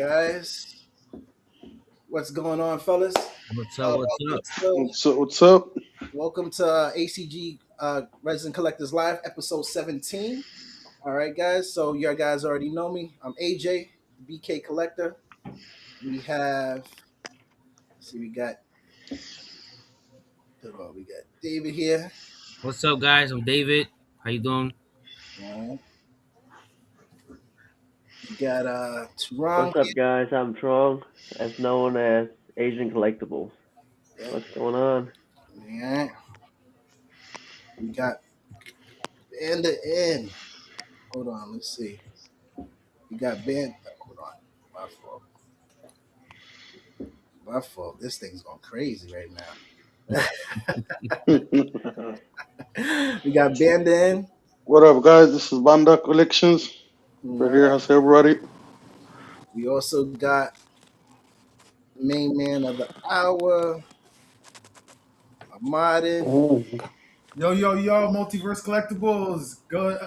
guys. What's going on, fellas? What's up? What's up? What's up? Welcome to ACG Resin Collectors Live, episode 17. All right, guys. So you guys already know me. I'm AJ, BK Collector. We have, we got David here. What's up, guys? I'm David. How you doing? All right. We got Turan What's up, guys? I'm Trong, as known as Asian Collectibles. here. What's going on? All right. We got Banda in. Hold on, let's see. We got Band. Hold on. My fault. My fault. This thing's going crazy right now. We got Banda in. What up, guys? This is Banda Collections. Right here, how's everybody? We also got the main man of the hour, Ahmadin. Yo, Multiverse Collectibles. Go,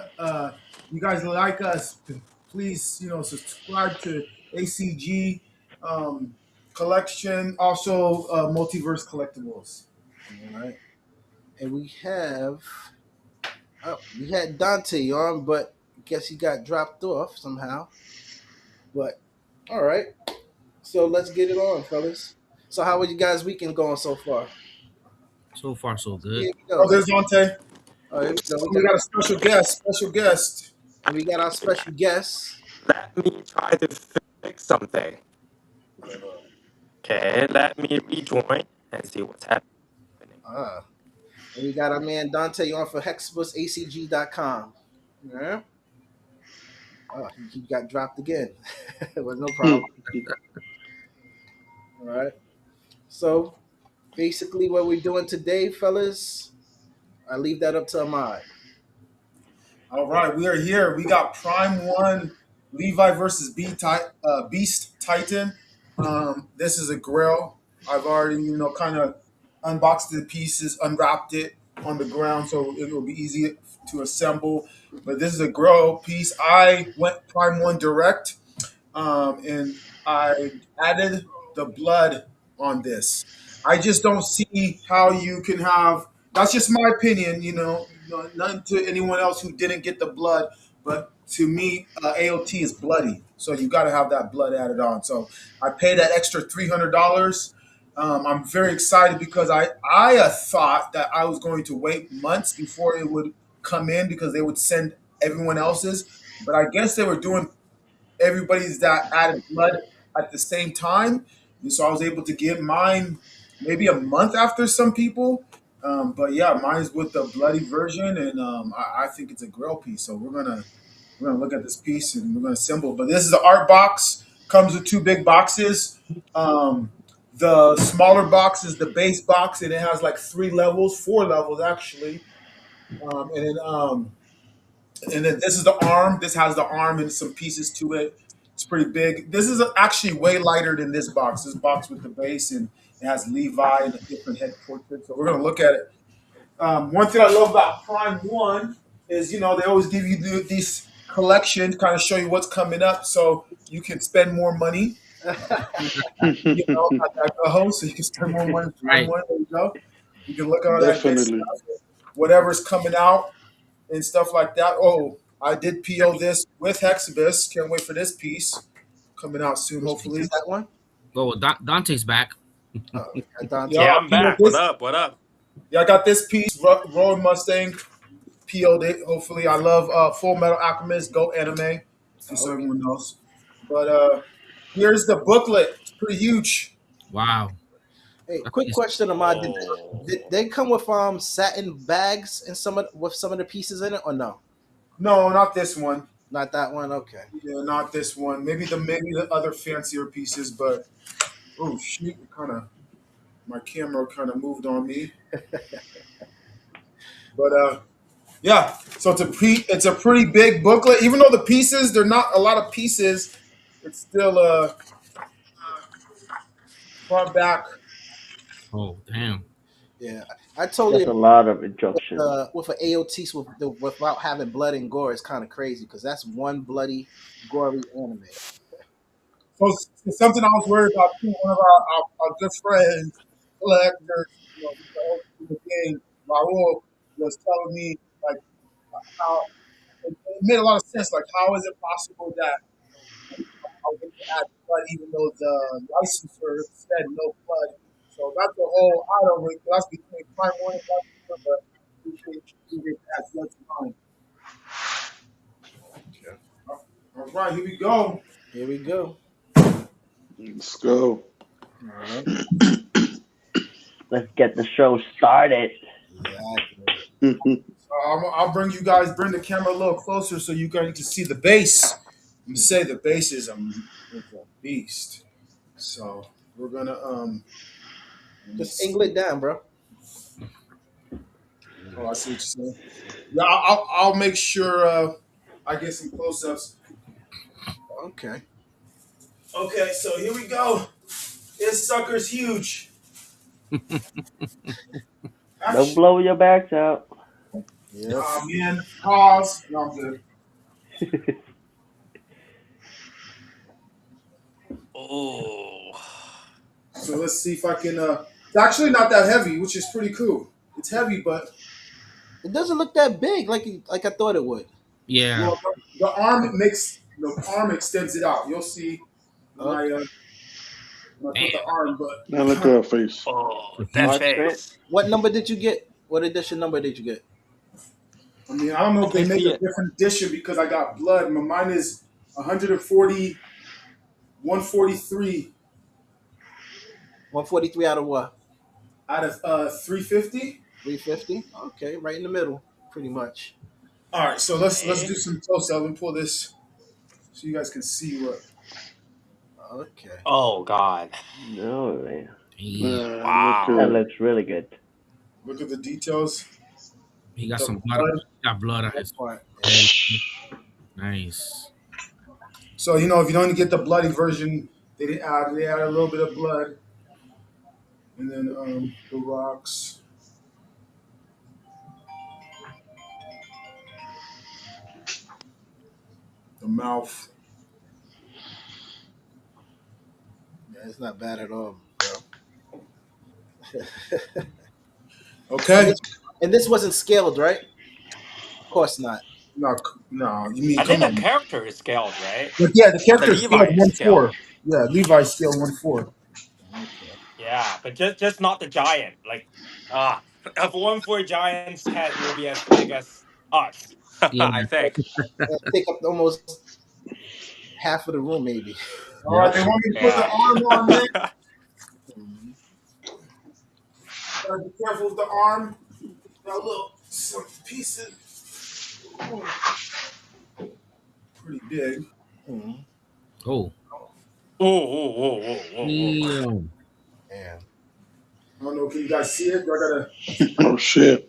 you guys like us? Please, subscribe to ACG Collection. Also, Multiverse Collectibles. All right, and we had Dante on, but I guess he got dropped off somehow. But all right, so let's get it on, fellas. So how was you guys' weekend going so far? So far, so good. Here we go. Oh, there's Dante. Oh, here we go. We got a special guest. And we got our special guest. Let me try to fix something. Okay, let me rejoin and see what's happening. And we got our man Dante on for Hexapus ACG.com. Yeah. Oh, he got dropped again. It was no problem. All right. So basically what we're doing today, fellas, I leave that up to Ahmad. All right, we are here. We got Prime 1 Levi versus Beast Titan. This is a GRAIL. I've already, kind of unboxed the pieces, unwrapped it on the ground, so it will be easy to assemble. But this is a GRAIL piece. I went Prime 1 direct, and I added the blood on this. I just don't see how you can have. That's just my opinion, nothing to anyone else who didn't get the blood. But to me, AOT is bloody, so you got to have that blood added on. So I paid that extra $300. I'm very excited because I thought that I was going to wait months before it would come in because they would send everyone else's. But I guess they were doing everybody's that added blood at the same time. And so I was able to get mine maybe a month after some people. But yeah, mine is with the bloody version, and I think it's a GRAIL piece. So we're gonna look at this piece and we're gonna assemble. But this is the art box. Comes with two big boxes. The smaller box is the base box, and it has like 4 levels actually. And then this is the arm. This has the arm and some pieces to it. It's pretty big. This is actually way lighter than this box. This box with the base, and it has Levi and a different head portrait. So we're going to look at it. One thing I love about Prime 1 is, they always give you these collections, kind of show you what's coming up so you can spend more money. Like a host, so you can spend more money. Right. There you go. You can look at all Definitely. that stuff, whatever's coming out and stuff like that. Oh, I did PO this with Hexapus. Can't wait for this piece coming out soon, hopefully. Is that one? Oh, Dante's Dante's back. Dante. Yeah, I'm back. What up? What up? Yeah, I got this piece, Road Mustang. PO'd it. Hopefully, I love Full Metal Alchemist, Go Anime, just so everyone knows. But here's the booklet. It's pretty huge. Wow. Hey, quick question, Ahmad. Did they come with satin bags and with some of the pieces in it, or no? No, not this one. Not that one. Okay. Yeah, not this one. Maybe the other fancier pieces, but oh shoot, my camera kind of moved on me. But yeah, so it's a pretty big booklet. Even though the pieces, they're not a lot of pieces, it's still front back. Oh, damn. Yeah, I totally That's a lot of instructions. with an AOT without having blood and gore is kind of crazy because that's one bloody, gory anime. So something I was worried about too. One of our good friends, collectors, he's the host of the game. Raul was telling me like how it made a lot of sense. Like, how is it possible that I was able to add blood even though the licensor said no blood? So that's the whole item. That's between Prime One and licensor, but we can add blood to mine. Okay. All right, here we go. Here we go. Let's go. All right. Let's get the show started. Exactly. I'll bring the camera a little closer so you guys can see the base. I'm gonna say the base is a beast. So we're gonna let me Just see. angle it down, bro. Oh, I see what you're saying. Yeah, I'll make sure I get some close-ups. Okay. Okay, so here we go. This sucker's huge. Don't Action. blow your backs out. Yep. Man, pause. No, I'm good. Oh. So let's see if I can. It's actually not that heavy, which is pretty cool. It's heavy, but It doesn't look that big like I thought it would. Yeah. well, the arm extends it out. You'll see when I Okay. uh, when I Damn. put the arm. Now look But at her face. Oh, So that All huge. right. Trent? face. What number did you get? What edition number did you get? I mean, I don't know if Let me they make see a it. different edition because I got blood. Mine is 140, 143 143 out of what? out of 350. 350. Okay, right in the middle, pretty much. All right, so let's Okay. do some close up and pull this so you guys can see what. Okay. Oh God. No, man. Damn. Look at That Wow. her. looks really good. Look at the details. He got The some blood. blood. Got blood on That his part. Yeah. head. Nice. So if you don't get the bloody version, they add a little bit of blood, and then the rocks, the mouth. Yeah, it's not bad at all, bro. And Okay. this and this wasn't scaled, right? Of course not. No, no, you mean I come think the on? character is scaled, right? But yeah, the The character scaled Levi is one scaled. four. Yeah, Levi scaled 1/4. Okay. Yeah, but just not the giant. Like if 1/4 giant's head will be as big as us. Yeah. I think. Take up almost half of the room, maybe. All right, Yep. they want me to put the Yeah. arm on there. Mhm. Gotta be careful with the arm. Got some pieces. Pretty big. Mhm. Oh. Whoa, whoa, whoa, whoa, whoa, whoa. Damn. Yeah. I don't know. Can you guys see it? Do I gotta? Oh shit.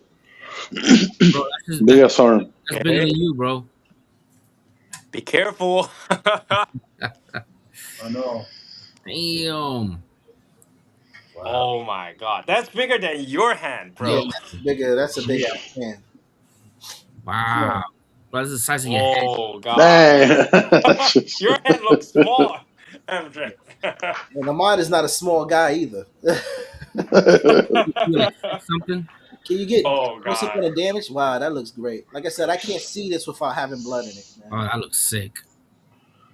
Bro, that's just Big ass arm. that's bigger Okay. than you, bro. Be careful. I know. Damn. Wow. Oh my god. That's bigger than your hand, Yeah, Yeah. bro. that's bigger. That's a big ass hand. Yeah. Wow. Bro, that's the size of your head. Oh god. Dang. Your hand looks small, MJ. And Ahmad is not a small guy either. You like 6 something? Can you get Oh close up god. on the damage? Wow, that looks great. Like I said, I can't see this without having blood in it, man. Oh, that looks sick.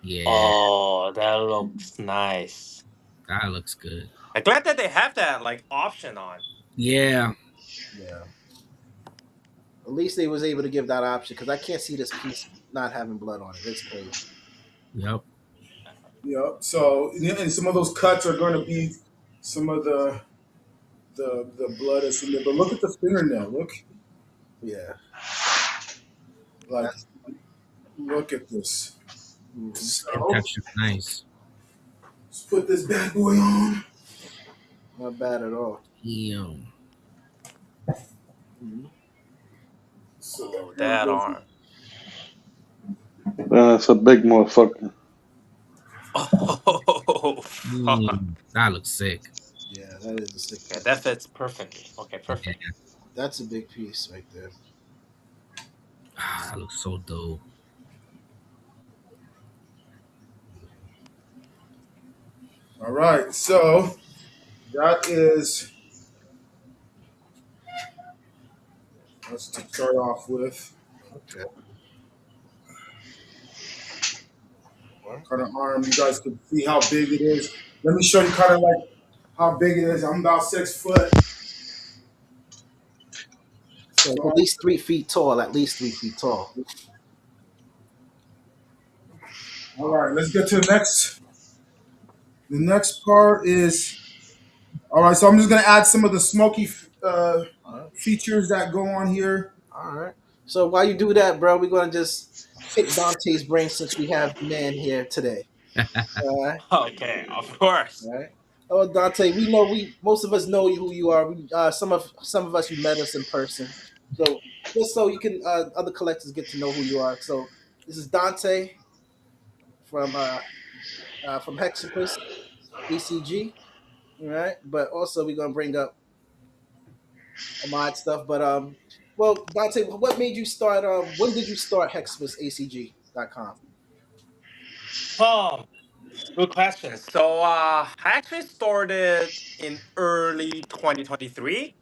Yeah, Oh, that looks nice. that looks good. I'm glad that they have that like option on. Yeah. Yeah. At least they was able to give that option because I can't see this piece not having blood on it. It's crazy. Yep. Yeah. So and some of those cuts are going to be some of the blood that's in there. But look at the fingernail. Yeah. Like That's look at this. mhm. So That's just nice. let's put this bad boy on. Not bad at all. Damn. Mhm. Oh, So here we that go. arm. That's a big motherfucker. Oh, fuck. That looks sick. Yeah, that is a sick Yeah, piece. that fits perfectly. Okay, Yeah. perfect. That's a big piece right there. Ah, that looks so dope. All right, so that is that's to start off with. Okay. Kind of arm. You guys can see how big it is. Let me show you kind of like how big it is. I'm about 6 foot. So at So, least 3 feet tall. At least 3 feet tall. all right, let's get to the next. The next part is all right. So I'm just gonna add some of the smoky All right. features that go on here. All right. So while you do that, bro, we're gonna just pick Dante's brain since we have the man here today. All right. Okay, of course. All right. Oh, Dante, we know we most of us know who you are. Some of us you met us in person. So just so you can other collectors get to know who you are. So this is Dante from Hexapus ACG. All right. But also we're gonna bring up mod stuff. But well, Dante, what made you start? When did you start HexapusACG.com? Um, Good question. So I actually started in early 2023.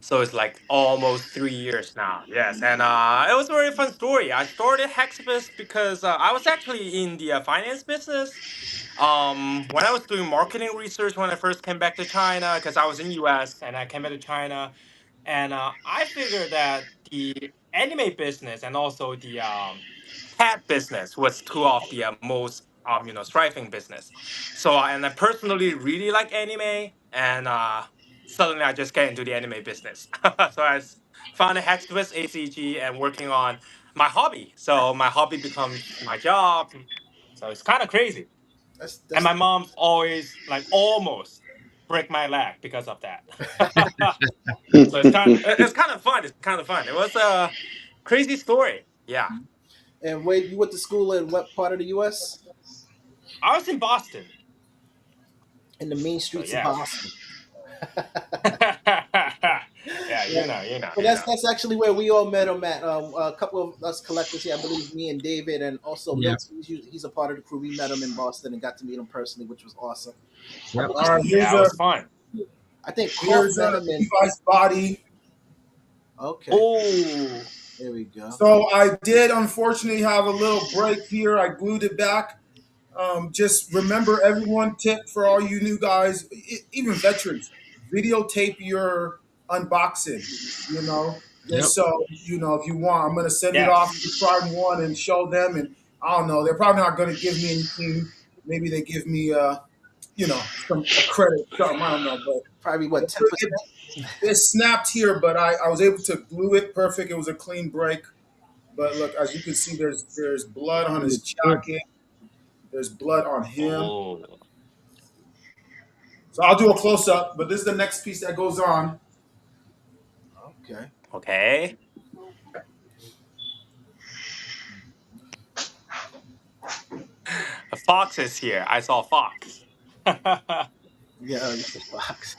So it's like almost 3 years now. Yes, and it was a very fun story. I started Hexapus because I was actually in the finance business. When I was doing marketing research when I first came back to China, because I was in US and I came back to China, and I figured that the anime business and also the cat business was two of the most thriving business. So and I personally really like anime, and suddenly I just get into the anime business. So found a Hexapus ACG and working on my hobby. So my hobby becomes my job. So it's kind of crazy. That's And that's my mom's always like almost break my leg because of that. So it's kind of fun. It's kind of fun. It was a crazy story. Yeah. and where you went to school in what part of the U.S.? I was in Boston. In the main So streets of yes. Boston. Yeah, Yeah. So you that's know. that's actually where we all met him at. A couple of us collectors here, I believe, me and David, and also Yep. Milton. He's a part of the crew. We met him in Boston and got to meet him personally, which was awesome. I Yep. believe All right, Yeah, it was fun. I think Koff here's met him in. Levi's body. Okay, Oh. there we go. So I did unfortunately have a little break here. I glued it back. Just remember, everyone, tip for all you new guys, even veterans, videotape your unboxing. You know, Yep. just so you know, if you want, I'm gonna send it off to Yes. Prime One and show them. And I don't know, they're probably not gonna give me anything. Maybe they give me, some a credit, something. I don't know, but Probably what 10%. it snapped here. But I was able to glue it perfect. It was a clean break. But look, as you can see, there's blood on his Good. jacket. There's blood on him. Oh. So I'll do a close up, but this is the next piece that goes on. Okay. Okay. A fox is here. I saw a fox. Yeah, it's a box.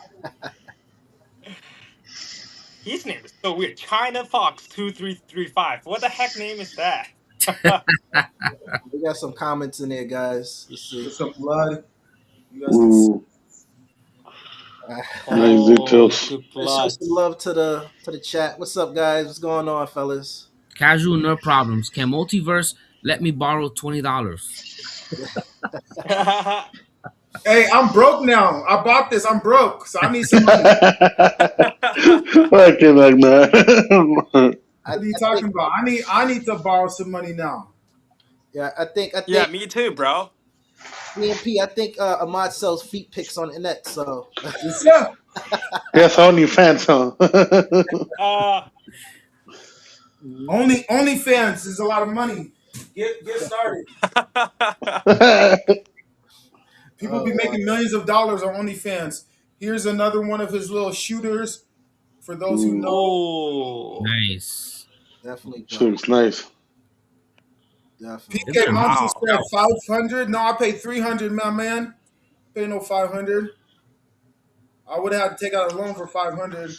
His name is so weird. China Fox 2335. What the heck name is that? We got some comments in there, guys. Let's see. There's some blood. You guys can see. Ooh, Uh, nice Oh, details. good let's show blood. some love to the chat. What's up, guys? What's going on, fellas? Casual, no problems. Can Multiverse let me borrow $20? Hey, I'm broke now. I bought this. I'm broke, so I need some money. Fucking like man. I, What are you I think talking about? I need to borrow some money now. yeah, I Yeah, think me too, bro. DMP. I think Ahmad sells feet pics on the net. So Yes, sir. Yes, only fans, huh? Uh, Only fans is a lot of money. Get started. People oh be wow, making millions of dollars on OnlyFans. Here's another one of his little shooters. For those who Ooh, know, oh. Nice. definitely this dope. looks nice. Definitely. Is it PK a Monster Wow. said 500. No, I paid 300, my man. Pay no 500. I would have had to take out a loan for 500,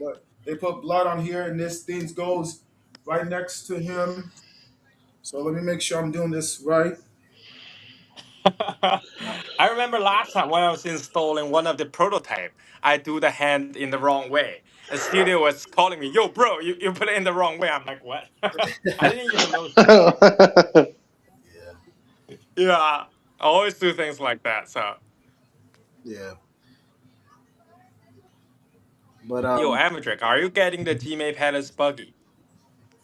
but they put blood on here, and this thing goes right next to him. So let me make sure I'm doing this right. I remember last time when I was installing one of the prototype, I do the hand in the wrong way. The studio was calling me, "Yo, bro, you put it in the wrong way." I'm like, "What?" I didn't even know. Yeah. Yeah, I always do things like that. So, Yeah, but yo, Amadric, are you getting the Gmail Palace buggy?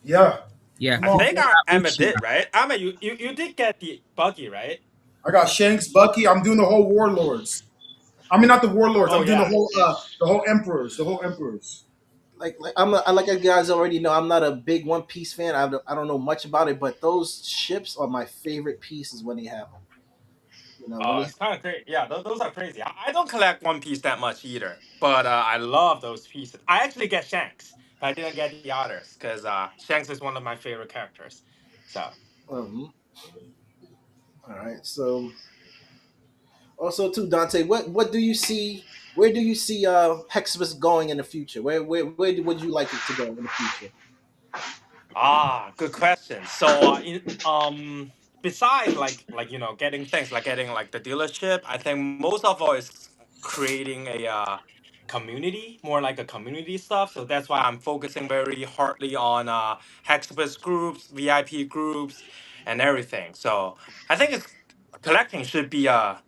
Yeah. Yeah, Come I on, think bro. Emma Uchi. did, right? Emma, you did get the buggy, right? I got Shanks, Bucky. I'm doing the whole Warlords. I mean, not the Warlords. Oh I'm doing yeah, yeah. the whole Emperors. The whole Emperors. like you guys already know, I'm not a big One Piece fan. I don't know much about it, but those ships are my favorite pieces when they have them. You know, when Oh, they it's kind of crazy. Yeah, those are crazy. I don't collect One Piece that much either, but I love those pieces. I actually get Shanks, but I didn't get the others because Shanks is one of my favorite characters. So, um, all right. So also too, Dante, what do you see? Where do you see Hexapus going in the future? Where would you like it to go in the future? good question. So, besides like getting things like getting like the dealership, I think most of all is creating a community, more like a community stuff. So that's why I'm focusing very hardly on Hexapus groups, VIP groups, and everything. So I think it's collecting should be a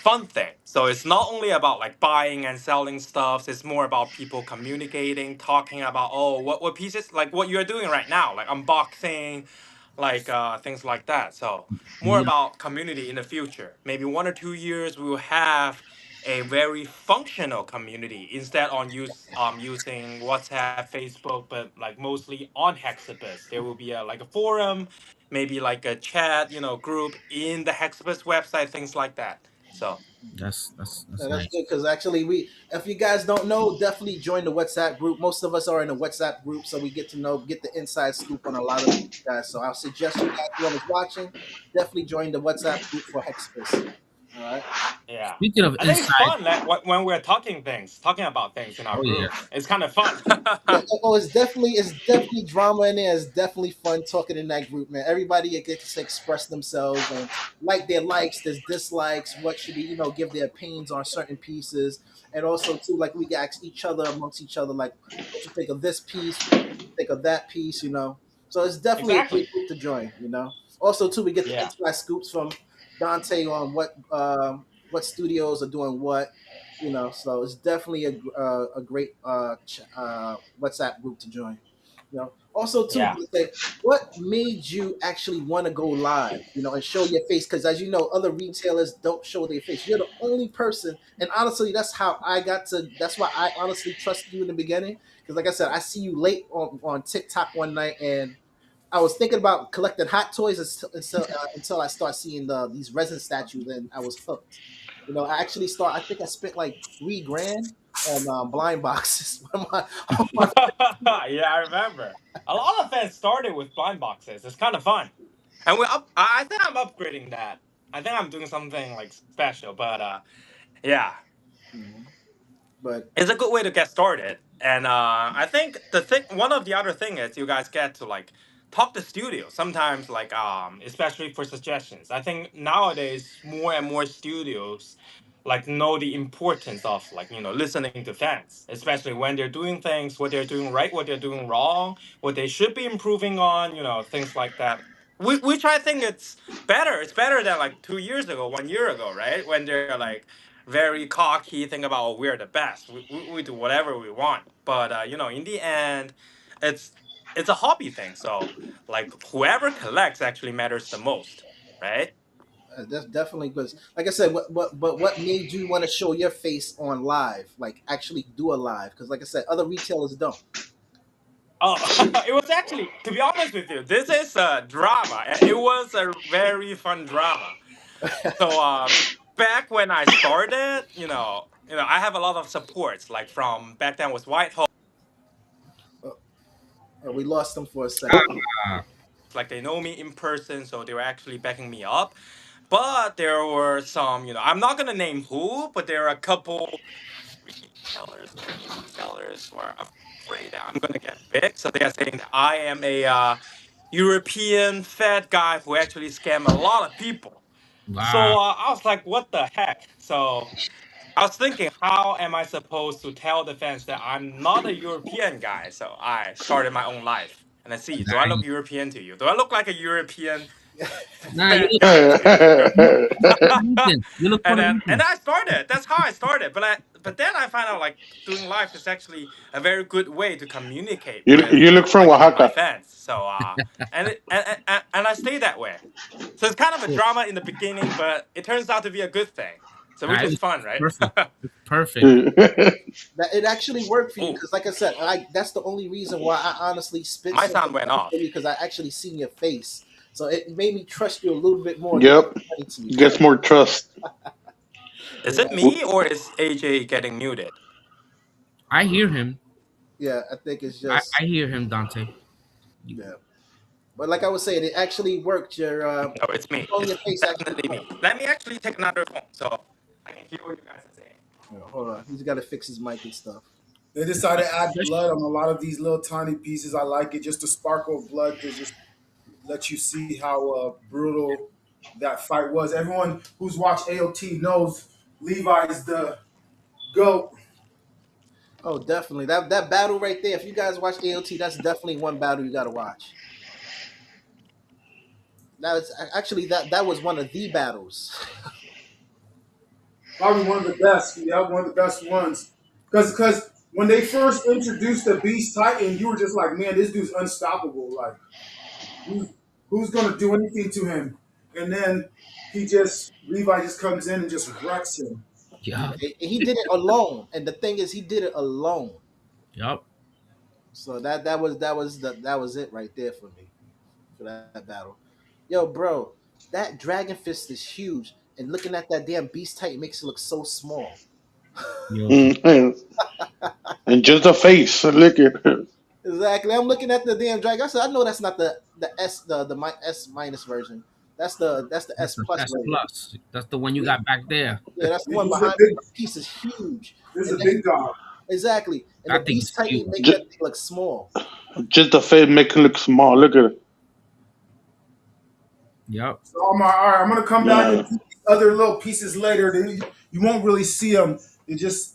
fun thing. So it's not only about like buying and selling stuff, it's more about people communicating, talking about oh what pieces like what you're doing right now, like unboxing, like things like that. So more Yeah, about community in the future. Maybe 1 or 2 years we will have a very functional community instead on using WhatsApp, Facebook, but like mostly on Hexabus. There will be a like a forum, maybe like a chat, group in the Hexabus website, things like that. So that's That's nice. good because actually, if you guys don't know, definitely join the WhatsApp group. Most of us are in the WhatsApp group, so we get the inside scoop on a lot of these guys. So I'll suggest you guys, whoever's watching, definitely join the WhatsApp group for Hexpus. All right. yeah, Speaking of I think it's inside, fun that when we're talking about things in our oh yeah, groups, it's kind of fun. Yeah, it's definitely drama in there. It's definitely fun talking in that group, man. Everybody gets to express themselves and like their likes, their dislikes, what should be, give their opinions on certain pieces, and also too, like we ask each other amongst each other, like what you think of this piece, what you think of that piece, you know. So it's definitely a Exactly. great group to join, you know. Also too, we get the Yeah. inside scoops from Dante on what studios are doing what, so it's definitely a great WhatsApp group to join. Also too, Yeah. to say, what made you actually want to go live, and show your face? Because as you know, other retailers don't show their face. You're the only person, and honestly, that's why I honestly trust you in the beginning. Because like I said, I see you late on TikTok one night, and I was thinking about collecting hot toys until I start seeing these resin statues, and I was hooked. I actually start. I think I spent like 3 grand on blind boxes. On my Yeah, I remember. A lot of fans started with blind boxes. It's kind of fun, and we up. I think I'm upgrading that. I think I'm doing something like special, but yeah, Mhm. But it's a good way to get started. And I think one of the other thing is you guys get to like talk to studios sometimes, like especially for suggestions. I think nowadays more and more studios like know the importance of like listening to fans, especially when they're doing things, what they're doing right, what they're doing wrong, what they should be improving on, things like that. Which I think it's better. It's better than like 2 years ago, 1 year ago, right? When they're like very cocky, think about oh, we're the best. We do whatever we want. But in the end, it's it's a hobby thing. So like whoever collects actually matters the most, right? that's definitely good. Like I said, what made you want to show your face on live? Like actually do a live? Because like I said, other retailers don't. Oh, it was actually, to be honest with you, this is a drama. It was a very fun drama. So back when I started, I have a lot of supports. Like from back then was Whitehall. We lost them for a second. ah, Like they know me in person, so they were actually backing me up. But there were some, I'm not gonna name who, but there are a couple retailers, Chinese retailers, who are afraid that I'm gonna get big. So they are saying that I am a European fat guy who actually scam a lot of people. Wow. So I was like, what the heck? So I was thinking, how am I supposed to tell the fans that I'm not a European guy? So I started my own life. And I see, do I look Nice. European to you? Do I look like a European Nah, fan guy to you? You look Puerto Rican. You look and Puerto then Rican. I started. That's how I started. But then I found out like doing live is actually a very good way to communicate with you look from like my Oaxaca. fans. So and I stay that way. So it's kind of a Yeah. drama in the beginning, but it turns out to be a good thing. So Nah, which is it's fun, right? perfect. It's perfect. That it actually worked for you Oh, because, like I said, that's the only reason why I honestly spit my so sound much went money for off. you because I actually seen your face, so it made me trust you a little bit more to give Yep. money to you. Gets more trust. Is Yeah, it me or is AJ getting muted? I hear him. yeah, I think it's I, just I hear him, Dante. yeah. But like I was saying, it actually worked. Your No, it's me. showing It's your face actually definitely me. worked. Let me actually take another phone so I can hear what you guys are saying. Yeah, hold on, he's got to fix his mic and stuff. They decided to add blood on a lot of these little tiny pieces. I like it, just the sparkle of blood to just let you see how brutal that fight was. Everyone who's watched AOT knows Levi's the GOAT. Oh, definitely that battle right there. If you guys watch AOT, that's definitely one battle you got to watch. That was actually that was one of the battles. Probably one of the best. Yeah, one of the best ones. Because when they first introduced the Beast Titan, you were just like, man, this dude's unstoppable. Like, who's, who's going to do anything to him? And then Levi just comes in and just wrecks him. Yeah, Yup. he did it alone, and the thing is, he did it alone. Yup. So that was it right there for me for that battle. Yo, bro, that Dragon Fist is huge, and looking at that damn Beast Titan makes it look so small. Yo. And just the face. Look at it. Exactly. I'm looking at the damn dragon. I said, I know that's not the S minus version. That's the That's S the plus S version. plus. That's the one you got back there. Yeah, that's the one He's a behind big, the piece is huge, this is and a then big dog. exactly, and the That thing is Beast Titan huge. make that Just, thing look small. just the face make it look small. Look at it. Yup. So all right, I'm gonna come back and do these other little pieces later. You won't really see them. It's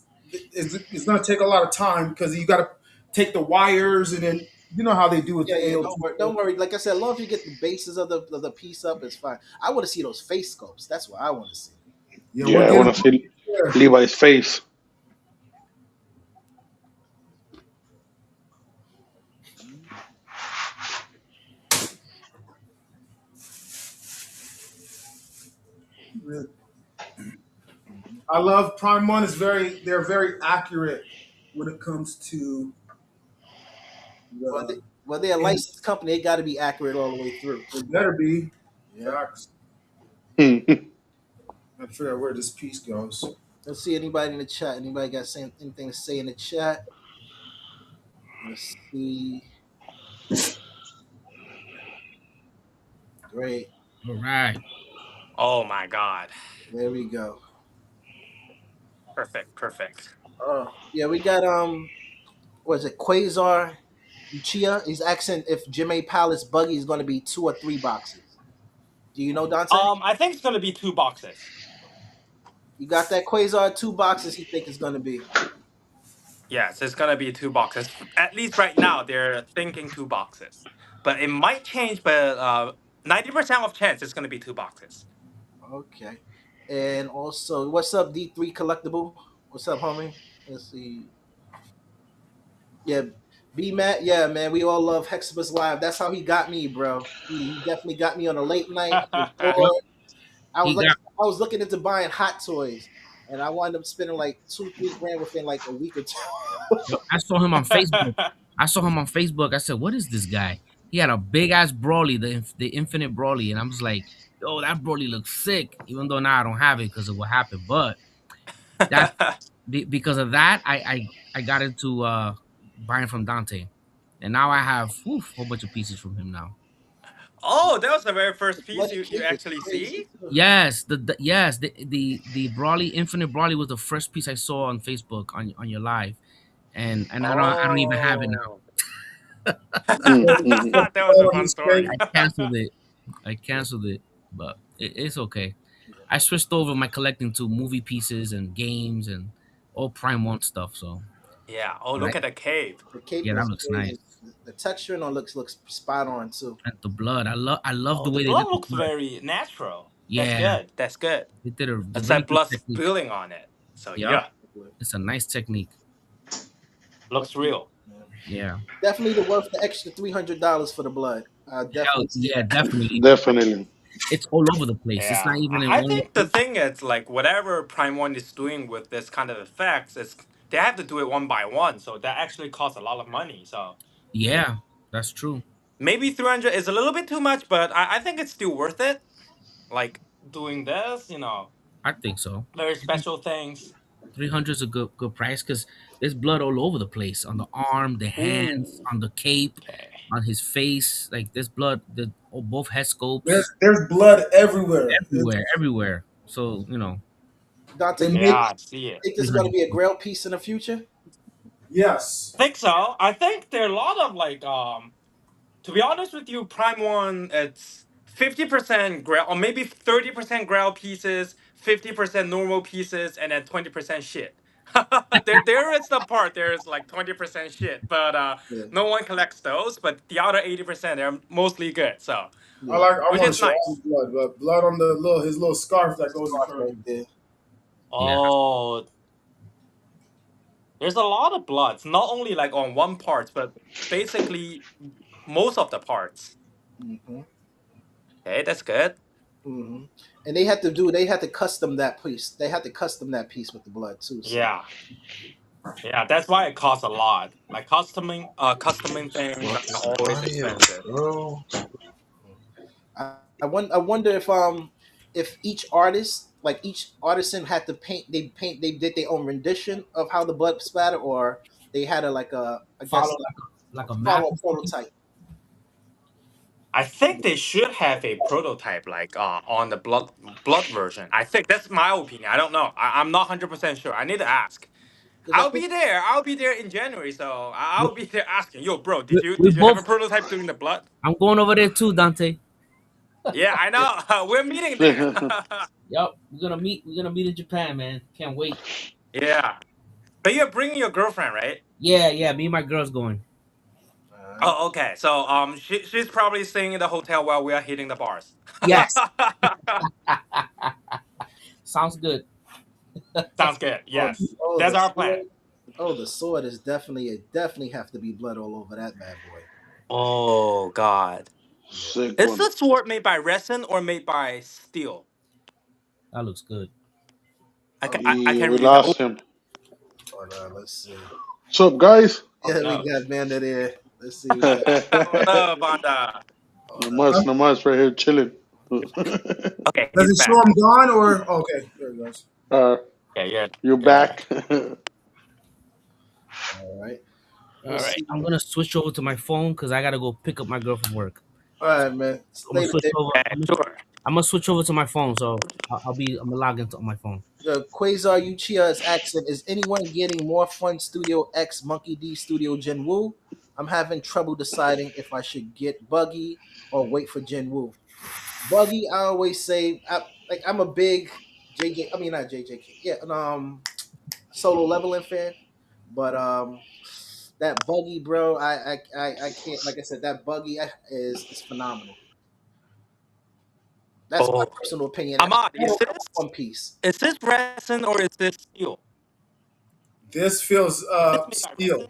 gonna take a lot of time because you got to take the wires and then you know how they do with Yeah, the yeah. AOT. Don't worry. Don't worry. Like I said, as long as you get the bases of the piece up, it's fine. I want to see those face sculpts. That's what I want to see. Yeah, Yeah, we'll I get want it to see there. Levi's face. I love Prime One is they're very accurate when it comes to Well, the. they're a licensed company. They got to be accurate all the way through. It better be Yeah. facts. Hmm. I figure out where this piece goes. Let's see anybody in the chat. Anybody got anything to say in the chat? Let's see. Great. All right. Oh my god. There we go. Perfect, perfect. Oh, yeah, we got what is it? Quasar Uchiha. He's asking if Jimmy Palace Buggy is going to be 2 or 3 boxes. Do you know, Dante? I think it's gonna be 2 boxes. You got that Quasar 2 boxes. He think it's going to be. Yes, it's gonna be 2 boxes. At least right now, they're thinking 2 boxes. But it might change. But 90% of chance it's gonna be 2 boxes. Okay. And also, what's up, D3 Collectible? What's up, homie? Let's see. Yeah, B Matt. Yeah, man. We all love Hexapus Live. That's how he got me, bro. He definitely got me on a late night. I was Yup. bored. I was He like, got. I was looking into buying hot toys, and I wound up spending like 2, 3 grand within like a week or two. Yup. I saw him on Facebook. I saw him on Facebook. I said, "What is this guy?" He had a big ass Broly, the Infinite Broly, and I was like, "Yo, that Broly looks sick." Even though now I don't have it because of what happened, but that's because of that. I got into buying from Dante, and now I have a whole bunch of pieces from him now. Oh, that was the very first piece Bloody you cape is actually crazy see. too. Yes, the Brawly Infinite Brawly was the first piece I saw on Facebook on your live, and I don't even have it now. Oh, Hmm. that was a Oh, fun he's story. fake. I canceled it. I canceled it, but it's okay. I switched over my collecting to movie pieces and games and all Prime One stuff. So Yeah. Oh, right, look at the cave. The cape yeah, that is looks nice. crazy. The texture on looks spot on too. And the blood, I love the Oh, the way they did blood the looks blood. very natural. That's Yeah, good. That's good. they did a It's really like good blood technique. spilling on it. So Yep, yeah, it's a nice technique. looks real. Yeah. Yeah, Definitely worth the extra $300 for the blood. I hell definitely say yeah, that. definitely. Definitely. It's all over the place. It's Yeah, not even in I one think the location. thing is like whatever Prime One is doing with this kind of effects is they have to do it one by one, so that actually costs a lot of money. So Yeah, that's true. maybe 300 is a little bit too much, but I think it's still worth it. Like doing this, I think so. very special things. 300 is a good price because there's blood all over the place on the arm, the hands, Ooh. on the cape, Okay. on his face. Like there's blood. Both head There's scopes there's blood everywhere. everywhere, everywhere. So Dante, They you Yeah, made I see it. think this is going to 300. be a Grail piece in the future? yes. I think so. I think there are a lot of like to be honest with you, Prime One, it's 50% Grail, or maybe 30% Grail pieces, 50% normal pieces, and then 20% shit. There is the part. There is like 20% shit, but Yeah, no one collects those. But the other 80%, they're mostly good. So, yeah. I which want is to show all nice. the blood, but blood on the little his little scarf that goes in Scarf front of right him. there. Yeah, Oh, there's a lot of bloods, not only like on one part, but basically most of the parts. Hmm. Okay, that's good. Hmm. And they had to custom that piece. They had to custom that piece with the blood too. So Yeah. Yeah, that's why it costs a lot. Like customing things are always expensive. I wonder if each artist, like each artisan, had to paint they did their own rendition of how the blood splatter, or they had a like a I follow guess like a a map follow or something. prototype. I think they should have a prototype like on the blood version. I think that's my opinion. I don't know. I'm not 100% sure. I need to ask. Because I I'll think be there. I'll be there in January, so We, I'll be there asking. Yo, bro, we, we did you have a both. prototype doing the blood? I'm going over there too, Dante. Yeah, I yeah, know. We're meeting there. Yep, we're gonna meet. We're gonna meet in Japan, man. Can't wait. Yeah, but you're bringing your girlfriend, right? Yeah, yeah. Me and my girl's going. Oh, okay. So she's probably staying in the hotel while we are hitting the bars. Yes, sounds good. Sounds good. oh, Yes, oh that's the our plan. sword. Oh, the sword is definitely it definitely have to be blood all over that bad boy. Oh God. Yeah. Sick Is one. the sword made by resin or made by steel? That looks good. Oh, I Yeah, can we really tell. Oh, lost him. hold on, let's see. What's up, guys? oh Yeah, we no. got Banda there. Let's see. We got. What up, Banda? Hold on. Namas, Namas, right here chilling. Okay, Does he's it show back. him gone or okay? There it goes. uh, Yeah, you're you're back. back. All right. All Let's right, see. I'm gonna switch over to my phone because I gotta go pick up my girl from work. All right, man. I'm gonna Later, switch Dave. over. Yeah, sure. I'm gonna switch over to my phone, so I'm gonna log into my phone. Quasar Uchiha's accent. Is anyone getting more fun Studio X Monkey D Studio Jinwoo? I'm having trouble deciding if I should get Buggy or wait for Jinwoo. Buggy, I always say, I'm a big JJ. I mean, not JJK. Yeah, solo leveling fan, but that Buggy, bro, I can't. Like I said, that Buggy is phenomenal. That's my Oh, personal opinion. Ahmad, I don't know One Piece. is this resin or is this steel? This feels Is this made by steel. resin?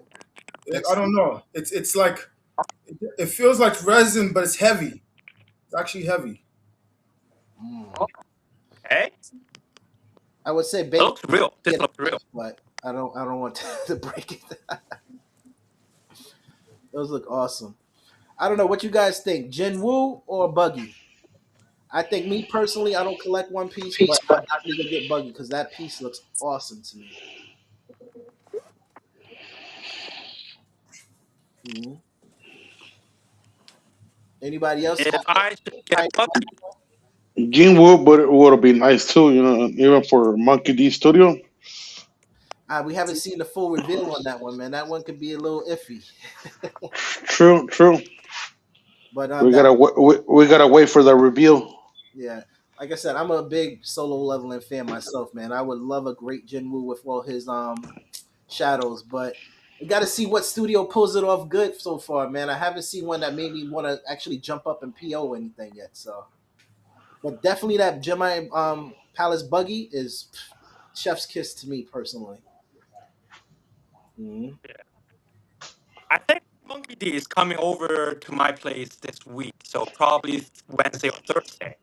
I That's don't know. It's like it feels like resin, but it's heavy. It's actually heavy. mm, Oh, okay. I would say It bait looks real. This get looks real. but I don't want to break it. Those look awesome. I don't know what you guys think, Jinwoo or Buggy. I think me personally, I don't collect One Piece, but I'm definitely gonna get Buggy because that piece looks awesome to me. Mhm. Anybody else have If I should get type? Bucky, Gene would, but it would have been nice too, even for Monkey D Studio. We haven't seen the full reveal on that one, man. That one could be a little iffy, True, true. but We that gotta we gotta wait for the reveal. yeah. like I said, I'm a big solo leveling fan myself, man. I would love a great Jinwoo with all his shadows, but we got to see what studio pulls it off good so far, man. I haven't seen one that made me want to actually jump up and PO anything yet. So, but definitely that Gemini Palace buggy is chef's kiss to me personally. Hmm. I think Monkey D is coming over to my place this week, so probably Wednesday or Thursday.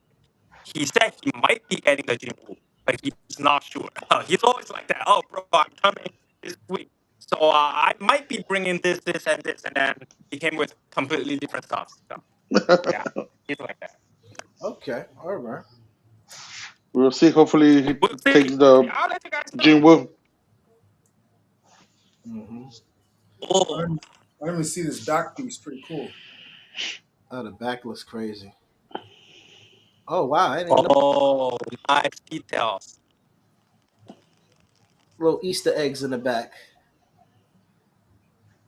He said he might be getting the Jinwoo, but he's not sure. He's always like that. Oh, bro, I'm coming this week. So I might be bringing this, and this, and then he came with completely different stuff. So yeah, he's like that. Okay, all right. We'll see. Hopefully, he We'll see. takes We'll see. the I'll let you guys know. Jinwoo. Mm-hmm. I Oh, didn't, I didn't even see this back piece. Pretty cool. Oh, the back looks crazy. Oh wow, I didn't even know. oh, nice details. Little Easter eggs in the back.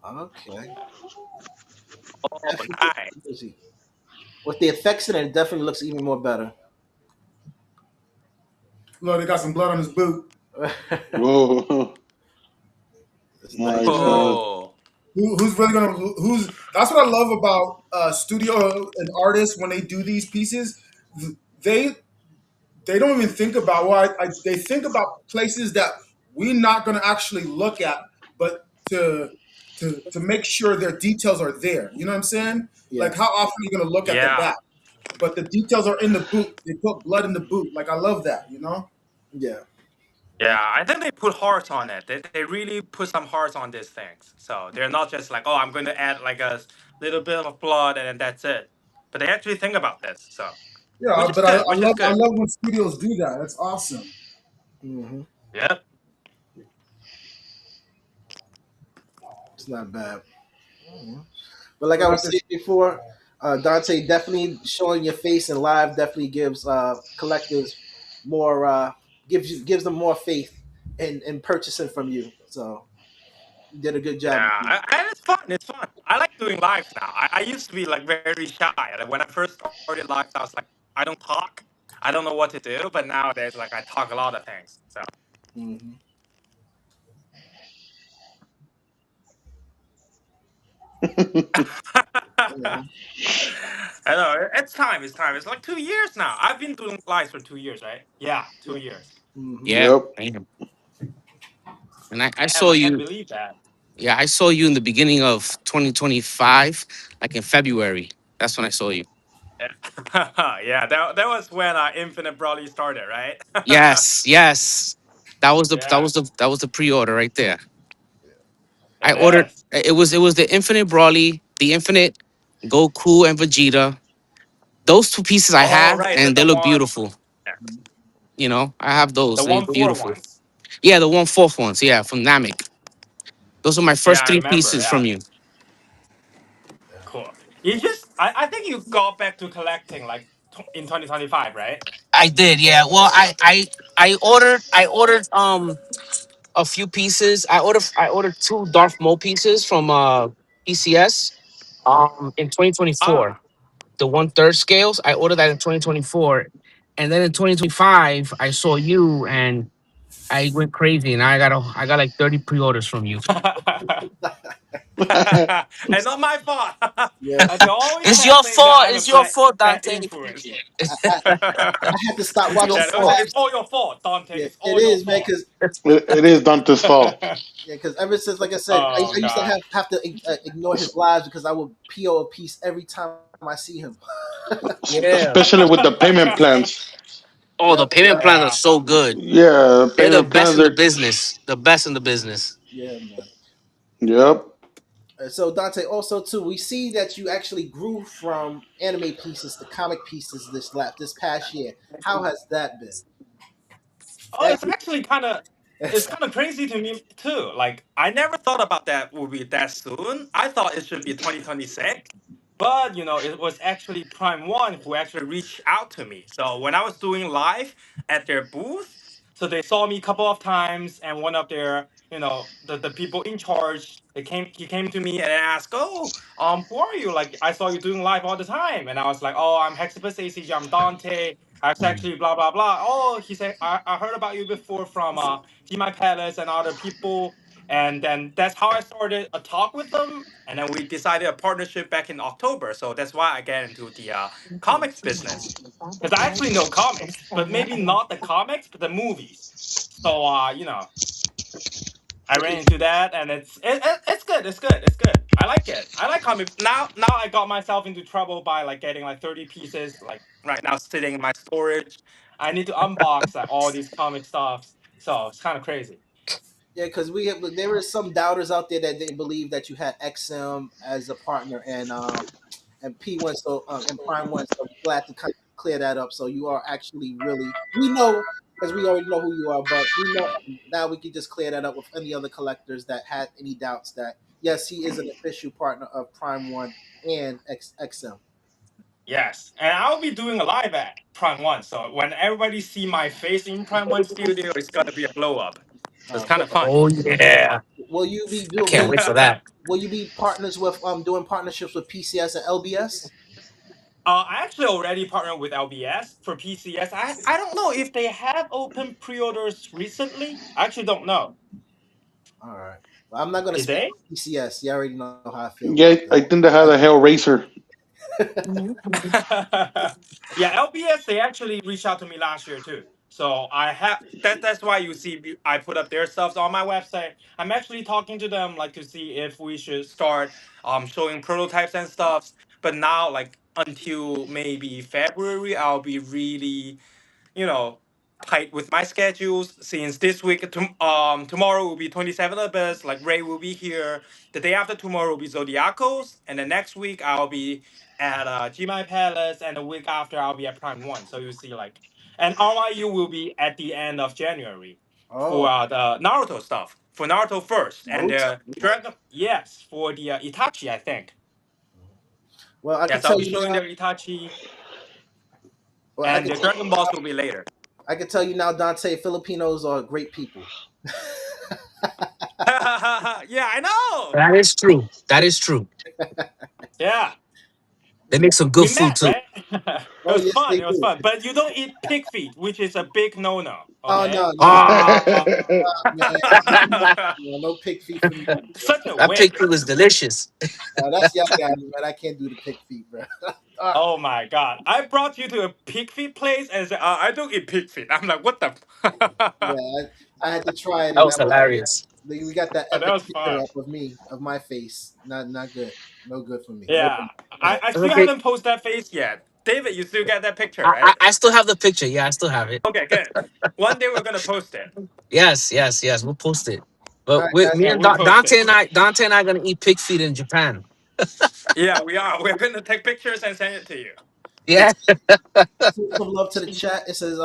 Okay, Oh, definitely looks nice. crazy. With the effects in it, it definitely looks even more better. Look, they got some blood on his boot. Whoa, It's nice. nice, man. Oh, Who's really gonna? Who's? That's what I love about studio and artists when they do these pieces. They they don't even think about they think about places that we're not going to actually look at, but to make sure their details are there. You know what I'm saying? Yeah, Like how often are you going to look at the yeah. back? But the details are in the boot. They put blood in the boot. Like I love that. You know? yeah, Yeah, I think they put hearts on it. They really put some hearts on these things. So they're not just like, oh, I'm going to add like a little bit of blood and then that's it. But they actually think about this. So, which Yeah. is But I, good, I which is love I good. love when studios do that. That's awesome. hmm Yep. it's not bad. Mhm. But like But I like was saying this, before, Dante, definitely showing your face in live definitely gives collectors more gives them more faith in purchasing from you. So you did a good Yeah, job. and it's fun. It's fun. I like doing lives now. I used to be like very shy. Like, when I first started lives, I was like, I don't talk. I don't know what to do. But nowadays, like I talk a lot of things. So Hmm. I Hmm. know it's time. It's time. It's like 2 years now. I've been doing lives for 2 years, right? Yeah, Yeah. 2 years. Hmm. Yeah, Yep. damn. And I Damn, saw I can't you. believe that. Yeah, I saw you in the beginning of 2025, like in February. That's when I saw you. Yeah, yeah. That was when Infinite Brawly started, right? Yes, yes. Yeah, That was the pre-order right there. I it ordered is. it was the Infinite Brawly, the Infinite Goku and Vegeta. Those two pieces I Oh, have right. and they The look one, beautiful. yeah, You know, I have the those. They one look four beautiful. ones. Yeah, the 1/4 ones. Yeah, from Namek. Those are my Yeah, first I three remember. pieces Yeah, from you. cool. You just, I think you got back to collecting like in 2025, right? I did, yeah. Well, I ordered a few pieces. I ordered two Darth Maul pieces from PCS in 2024. Ah, The 1/3 scales. I ordered that in 2024. And then in 2025, I saw you and I went crazy and I got like 30 pre-orders from you. and not my fault. Yes, They always It's try to your say that fault. I'm a It's your fault, bad That influence. I had to stop it's your watching Yeah, the fault. lives. it's all your fault, Dante. Yeah, It's it all your is, man. fault. Because It is Dante's fault. yeah, because ever since, like I said, Oh I used to God. have to ignore his lives because I would PO a piece every time I see him. Yeah. Especially with the payment plans. Oh, the Yep, payment yep, plans are Yeah. so good. Yeah, They're the payment best plans in the are. business. The best in the business. yeah, man. Yep. So Dante, also too, we see that you actually grew from anime pieces to comic pieces this past year. How has that been? Oh, That it's actually it's kind of crazy to me too. Like I never thought about that would be that soon. I thought it should be 2026. But it was actually Prime One who actually reached out to me. So when I was doing live at their booth, so they saw me a couple of times, and one of their, the people in charge, he came to me and asked, "Oh, who are you? Like I saw you doing live all the time." And I was like, "Oh, I'm Hexapus ACG, I'm Dante." Mm. Actually, blah blah blah. Oh, he said, I heard about you before from My Palace and other people, and then that's how I started a talk with them, and then we decided a partnership back in October. So that's why I get into the comics business, because I actually know comics, but maybe not the comics, but the movies. So I ran into that, and it's good. It's good. It's good. I like it. I like comics. Now I got myself into trouble by like getting like 30 pieces like right now sitting in my storage. I need to unbox like all these comic stuffs. So it's kind of crazy. Yeah, because there were some doubters out there that didn't believe that you had XM as a partner and P1, so and Prime 1. So we're glad to kind of clear that up. So you are actually really, we know, because we already know who you are, but we know now we can just clear that up with any other collectors that had any doubts that yes, he is an official partner of Prime 1 and XM. Yes, and I'll be doing a live at Prime One. So when everybody see my face in Prime One studio, it's gonna be a blow up. So it's kind So of fun. Oh yeah, will you be I doing? can't wait for that. Will you be partners with doing partnerships with PCS and LBS? I actually already partnered with LBS for PCS. I don't know if they have open pre-orders recently. I actually don't know. All right. Well, I'm not going to Did speak they? for PCS. You already know how I feel Yeah, about I think they had a Hell Racer. Yeah, LBS they actually reached out to me last year too. So I have that's why you see I put up their stuff on my website. I'm actually talking to them like to see if we should start showing prototypes and stuff. But now like until maybe February I'll be really you know, tight with my schedules since this week, tomorrow will be 27 Abyss, like Ray will be here. The day after tomorrow will be Zodiacos, and the next week I'll be at Gmi Palace, and the week after I'll be at Prime 1. So you see, like, and RYU will be at the end of January that. for the Naruto stuff. For Naruto first, and Oh. Dragon, yes, for the Itachi, I think. Well, I can Yes, I'll tell be you showing now. their Itachi, Well, and the Dragon Balls will be later. I can tell you now, Dante. Filipinos are great people. Yeah, I know. That is true. That is true. Yeah, They make some good we food met, too. right? It Oh was yes, fun. they It was do. fun. But you don't eat pig feet, which is a big no-no. Oh Okay. no, no, Ah, man, no, no pig feet for me. Such a that pig food waste. is delicious. That's y'all guys, man. I can't do the pig feet, bro. Oh my god! I brought you to a pig feet place and said, "I don't eat pig feet." I'm like, "What the?" Yeah, I had to try it, That and was hilarious. we got that That epic was picture fun. up of me of my face. Not good. No good for me. Yeah, I still Okay, haven't posted that face yet. David, you still get that picture, I, I right? I still have the picture. Yeah, I still have it. Okay, good. One day we're gonna post it. Yes, yes, yes. We'll post it. All But right, with guys. me Yeah, and we'll post it. Dante and I gonna eat pig feet in Japan. Yeah, we are. We're gonna take pictures and send it to you. Yeah. Some love to the chat. It says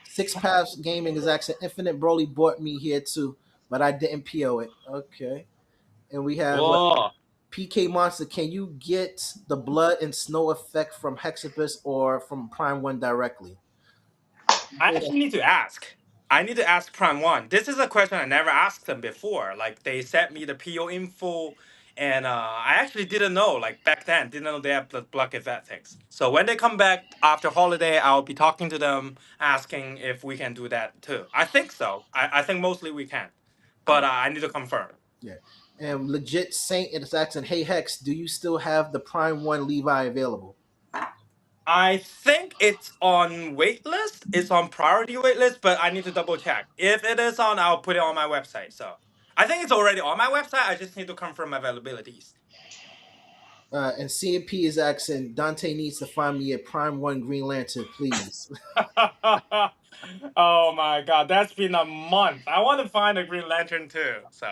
Six Paths Gaming is actually Infinite Broly bought me here too, but I didn't PO it. Okay. And we have Whoa. PK Monster. Can you get the blood and snow effect from Hexapus or from Prime 1 directly? I actually need to ask. I need to ask Prime One. This is a question I never asked them before. Like they sent me the PO info, and I actually didn't know. Like back then, didn't know they have the block event things. So when they come back after holiday, I'll be talking to them, asking if we can do that too. I think so. I think mostly we can, but I need to confirm. Yeah. And legit Saint is asking, hey Hex, do you still have the Prime 1 Levi available? I think it's on waitlist. It's on priority waitlist, but I need to double check. If it is on, I'll put it on my website. So I think it's already on my website. I just need to confirm availabilities. And CMP is asking, Dante needs to find me a Prime 1 Green Lantern, please. Oh my god, that's been a month. I want to find a Green Lantern too. So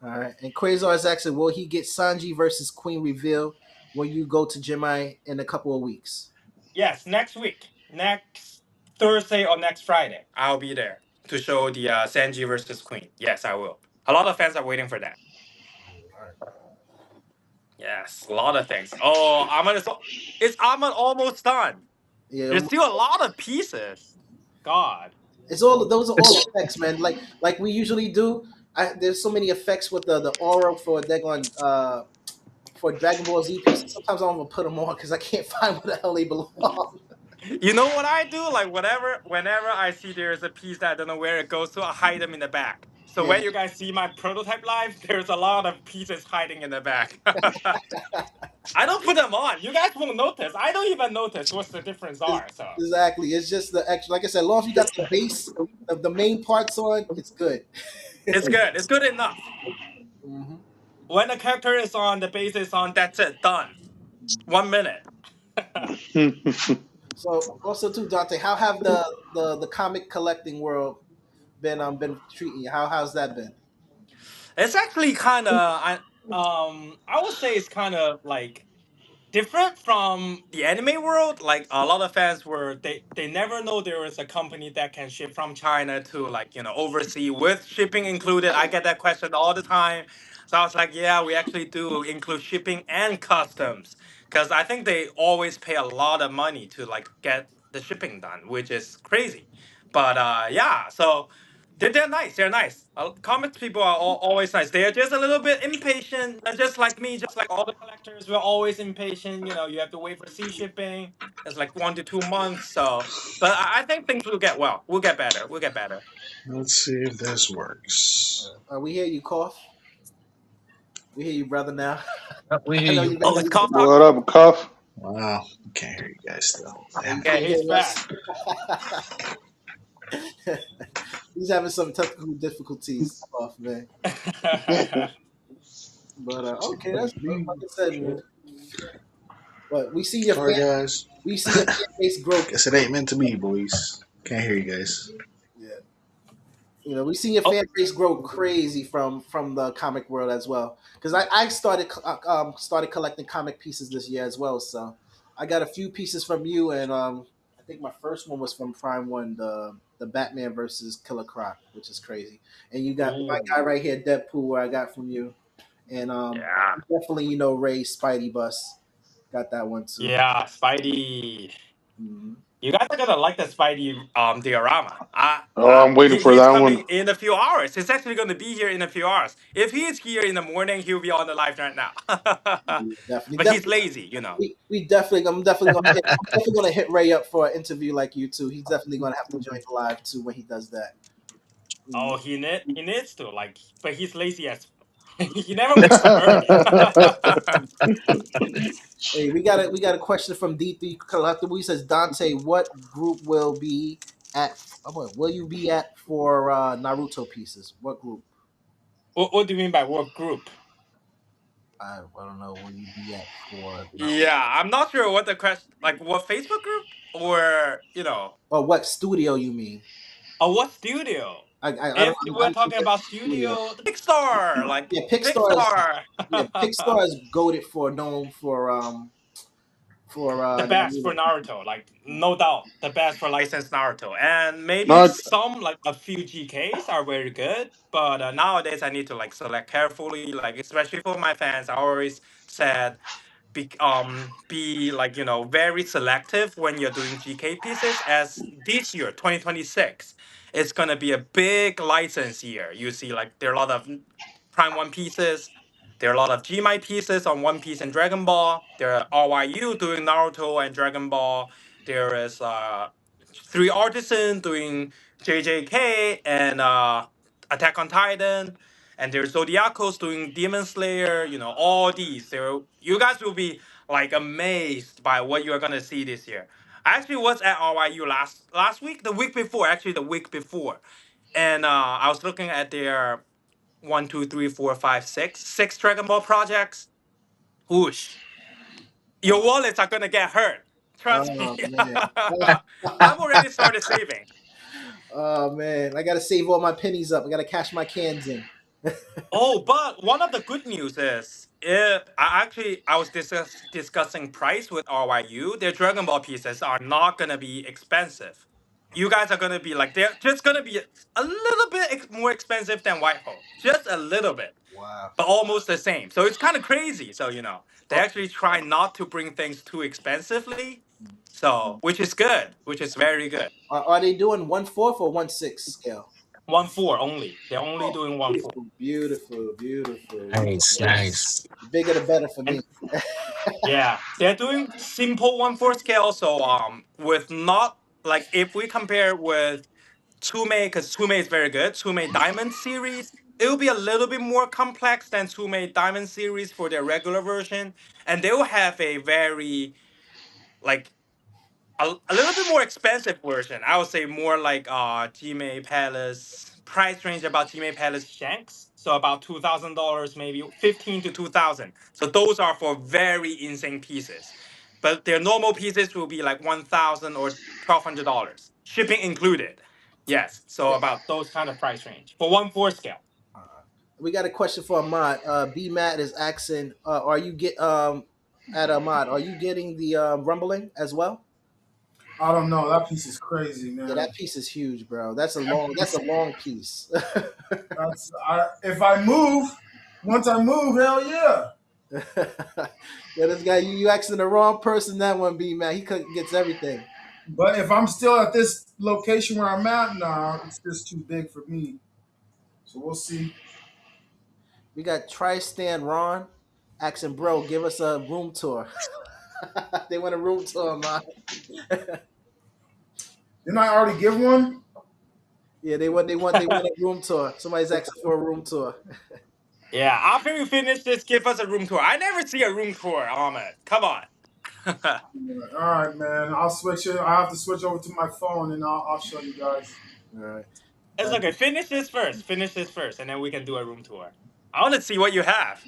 All right. And Quasar is asking, will he get Sanji versus Queen reveal when you go to Jemai in a couple of weeks? yes, next week, next Thursday or next Friday, I'll be there to show the Sanji versus Queen. Yes, I will. A lot of fans are waiting for that. All right. Yes, a lot of things. Oh, Ahmad almost done. Yeah, There's still a lot of pieces. God. it's all those are all effects, man. Like we usually do. There's so many effects with the aura for Dagon for Dragon Ball Z pieces. Sometimes I don't even put them on because I can't find where the hell they belong. You know what I do? Like whenever I see there's a piece that I don't know where it goes to, I hide them in the back. So Yeah, when you guys see my prototype live, there's a lot of pieces hiding in the back. I don't put them on. You guys won't notice. I don't even notice what's the difference are. So exactly. It's just the extra. Like I said, as long as you got the base of the main parts on, it's good. it's good. It's good enough. Hmm. When the character is on, the base is on. That's it. Done. 1 minute. So also too, Dante, how have the comic collecting world been treating you? How's that been? It's actually kind of I would say it's kind of like different from the anime world. Like a lot of fans were they never know there is a company that can ship from China to like oversea with shipping included. I get that question all the time. So I was like, yeah, we actually do include shipping and customs because I think they always pay a lot of money to like get the shipping done, which is crazy. But yeah, so they're nice. They're nice. Comics people are always nice. They're just a little bit impatient, just like me, just like all the collectors. We're always impatient. You have to wait for sea shipping. It's like 1 to 2 months. So, but I think things will get well. We'll get better. We'll get better. Let's see if this works. We hear you cough. We hear you, brother. Now We I hear know you. you've been Oh, it's waiting for cough this. talk. What up, Cuff? Wow, I can't hear you guys still. Yeah, Damn you it. Okay, can't he's hear back. us. He's having some technical difficulties. Off, man. But okay, that's like I said, man. But we see your Sorry, fan, guys. we see your fan base grow. Guess it ain't meant to be, boys. Can't hear you guys. Yeah, we see your Oh, fan base grow crazy from the comic world as well. Because I started collecting comic pieces this year as well. So I got a few pieces from you, and I think my first one was from Prime One, the Batman versus Killer Croc, which is crazy. And you got my ooh, guy right here, Deadpool, where I got from you, and yeah, definitely Ray's Spidey bus got that one too. yeah, Spidey. Mhm. You guys are gonna like the Spidey diorama. Oh, I'm waiting for He's that coming one. in a few hours. He's actually gonna be here in a few hours. If he is here in the morning, he'll be on the live right now. Yeah, definitely, But he's definitely. lazy. We definitely, I'm definitely gonna hit Ray up for an interview like you too. He's definitely gonna have to join the live too when he does that. Mm. Oh, he needs to like, but he's lazy as he never wakes up early. Hey, we got a question from D3 Collectible. He says, Dante, what group will you be at for Naruto pieces? What group? What do you mean by work group? I don't know. Will you be at for Naruto? Yeah, I'm not sure what the question like. What Facebook group or Or what studio you mean? what studio? I don't. If we're I'm talking about studio. studio, the Pixar, like Yeah, Pixar is Pixar. Pixar is goaded for known for The best for Naruto. Naruto, like no doubt, the best for licensed Naruto, and maybe Not some like a few GKs are very good. But nowadays, I need to like select carefully, like especially for my fans. I always said be like very selective when you're doing GK pieces. As this year, 2026, it's gonna be a big license year. You see, like there are a lot of Prime One pieces. There are a lot of Gmi pieces on One Piece and Dragon Ball. There are RYU doing Naruto and Dragon Ball. There is three artisans doing JJK and Attack on Titan. And there's Zodiacos doing Demon Slayer. All these. You guys will be like amazed by what you're gonna see this year. I actually was at RYU last week, the week before, actually the week before, and I was looking at their one, two, three, four, five, six Dragon Ball projects. Whoosh. Your wallets are gonna get hurt. Trust me. Oh man. I'm already started saving. Oh man. I gotta save all my pennies up. I gotta cash my cans in. Oh, but one of the good news is, I was discussing price with RYU. Their Dragon Ball pieces are not gonna be expensive. You guys are gonna be like they're just gonna be a little bit more expensive than Whitehall, just a little bit, Wow. but almost the same. So it's kind of crazy. So they Oh, actually try not to bring things too expensively. So which is good, which is very good. are they doing 1/4 or 1/6 scale? 1/4 only. They're only doing 1/4. Beautiful, beautiful. Nice, Yes. nice. The bigger the better for And me. yeah, they're doing simple 1/4 scale. So with not like if we compare with Tume, because Tume is very good. Tume Diamond series, it will be a little bit more complex than Tume Diamond series for their regular version, and they will have a very like a little bit more expensive version. I would say more like Gmail Palace price range about Gmail Palace Shanks. So about $2,000, maybe 15 to 2,000. So those are for very insane pieces. But their normal pieces will be like 1,000 or $1,200, shipping included. Yes. So about those kind of price range for 1/4 scale. Uh, we got a question for Ahmad. B Matt is asking, are you get at Ahmad, are you getting the rumbling as well? I don't know. That piece is crazy, Yeah, man. that piece is huge, bro. That's a That long piece, piece. if I move, once I move, hell yeah. Yeah, this guy, you asking the wrong person that one, B Matt. Gets everything. But if I'm still at this location where I'm at, nah, it's just too big for me. So we'll see. We got Tristan Ron asking, bro, give us a room tour. They want a room tour, man. Didn't I already give one? Yeah, they want a room tour. Somebody's asking for a room tour. Yeah. After you finish this, give us a room tour. I never see a room tour, Ahmed. Come on. All right, man. I'll switch it. I have to switch over to my phone, and I'll show you guys. All right. It's okay. Finish this first. Finish this first, and then we can do a room tour. I want to see what you have.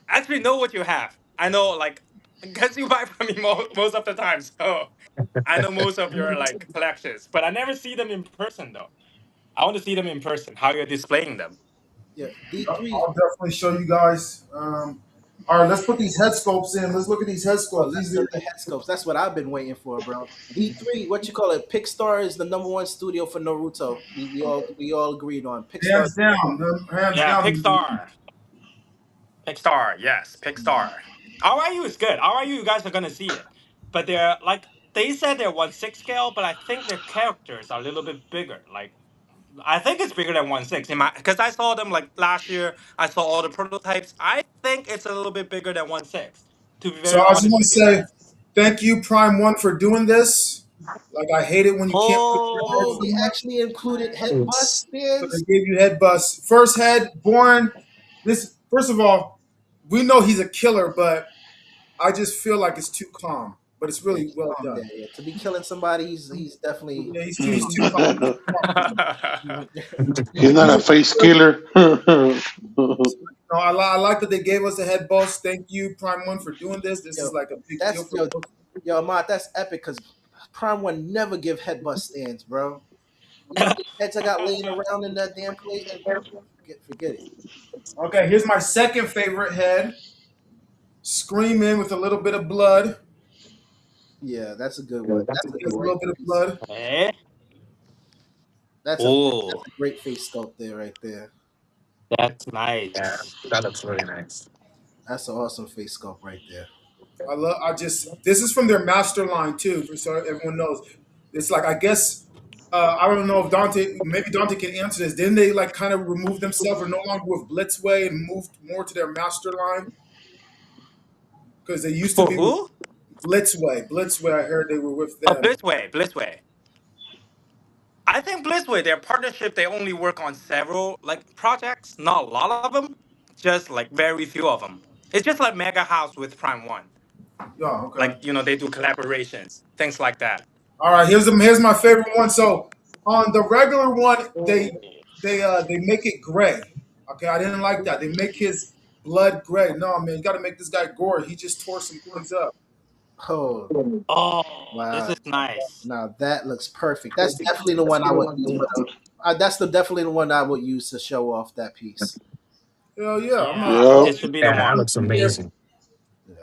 I actually know what you have. I know, like, because you buy from me most of the time, so I know most of your like collections. But I never see them in person, though. I want to see them in person. How you're displaying them. Yeah, D3. I'll definitely show you guys. All right, let's put these head sculpts in. Let's look at these head Oh, sculpts. let's These look are at head sculpts. That's what I've been waiting for, bro. D3, what you call it? Pixar is the number one studio for Naruto. We all agreed on. Pixar. hands down, hands Yeah, down. Pixar. Pixar, yes, Pixar. RIU is good. RIU, you guys are gonna see it, but they're like they said they're 1/6 scale, but I think their characters are a little bit bigger. Like I think it's bigger than 1/6 in my because I saw them like last year. I saw all the prototypes. I think it's a little bit bigger than 1/6. To be So very I just honest want to with you say guys. thank you, Prime One, for doing this. Like I hate it when you can't put your head Oh, Oh, they somewhere. actually included head bust It's So they stands. gave you head bust. First head, born. This first of all, we know he's a killer, but I just feel like it's too calm. But it's Yeah, really too well calm there. done. Yeah, to be killing somebody, he's definitely. Yeah, he's too calm. He's too calm. He's not a face killer. No, I like that they gave us a head bust. Thank you, Prime One, for doing this. This is Yo, like a big deal that's for yo, both. yo, Ahmad, that's epic because Prime One never give head bust stands, bro. You know how many heads I got laying around in that damn place? And forget it. Okay, here's my second favorite head. Screaming with a little bit of blood. Yeah, that's a good one. That's a Just good a little bit of piece. blood. eh? That's Oh, a great face sculpt there, right there. that's yeah, nice. that looks really nice. That's an awesome face sculpt right there. This is from their master line too, so everyone knows. It's like I guess I don't know if maybe Dante can answer this. Didn't they like kind of remove themselves or no longer with Blitzway and moved more to their master line? Because they used to For be with who? Blitzway. Blitzway, I heard they were with Oh, them. Blitzway, Blitzway. I think Blitzway, their partnership, they only work on several like projects, not a lot of them, just like very few of them. It's just like Mega House with Prime One. Yeah, okay. Like they do collaborations, things like that. All right, here's my favorite one. So on the regular one, they make it gray. Okay, I didn't like that. They make his blood gray. No, man, you got to make this guy gore. He just tore some things up. Oh, Oh, this wow. is nice. Now that looks perfect. That's definitely the one I would use for the. That's definitely the one I would use to show off that piece. Hell yeah, I'm not. Yeah, Yep. this should be the Yeah, that one. looks amazing. Yeah,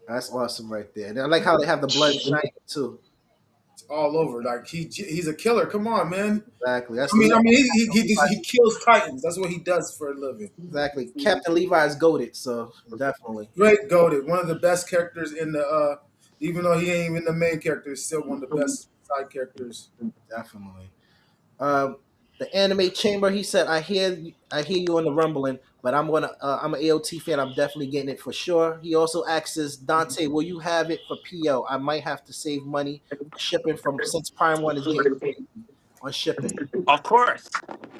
that's awesome right there. And I like how they have the blood shining too. It's all over. Like he's a killer. Come on, man. Exactly. That's I mean, the he kills titans. That's what he does for a living. exactly. Captain Levi's goaded, so definitely, Great goaded. One of the best characters in the. Even though he ain't even the main character, he's still one of the best side characters. definitely. Um, The anime chamber. He said, I hear you on the rumbling, but I'm an AOT fan. I'm definitely getting it for sure. He also asks Dante, will you have it for PO? I might have to save money for shipping from since Prime One is getting crazy on shipping. Of course.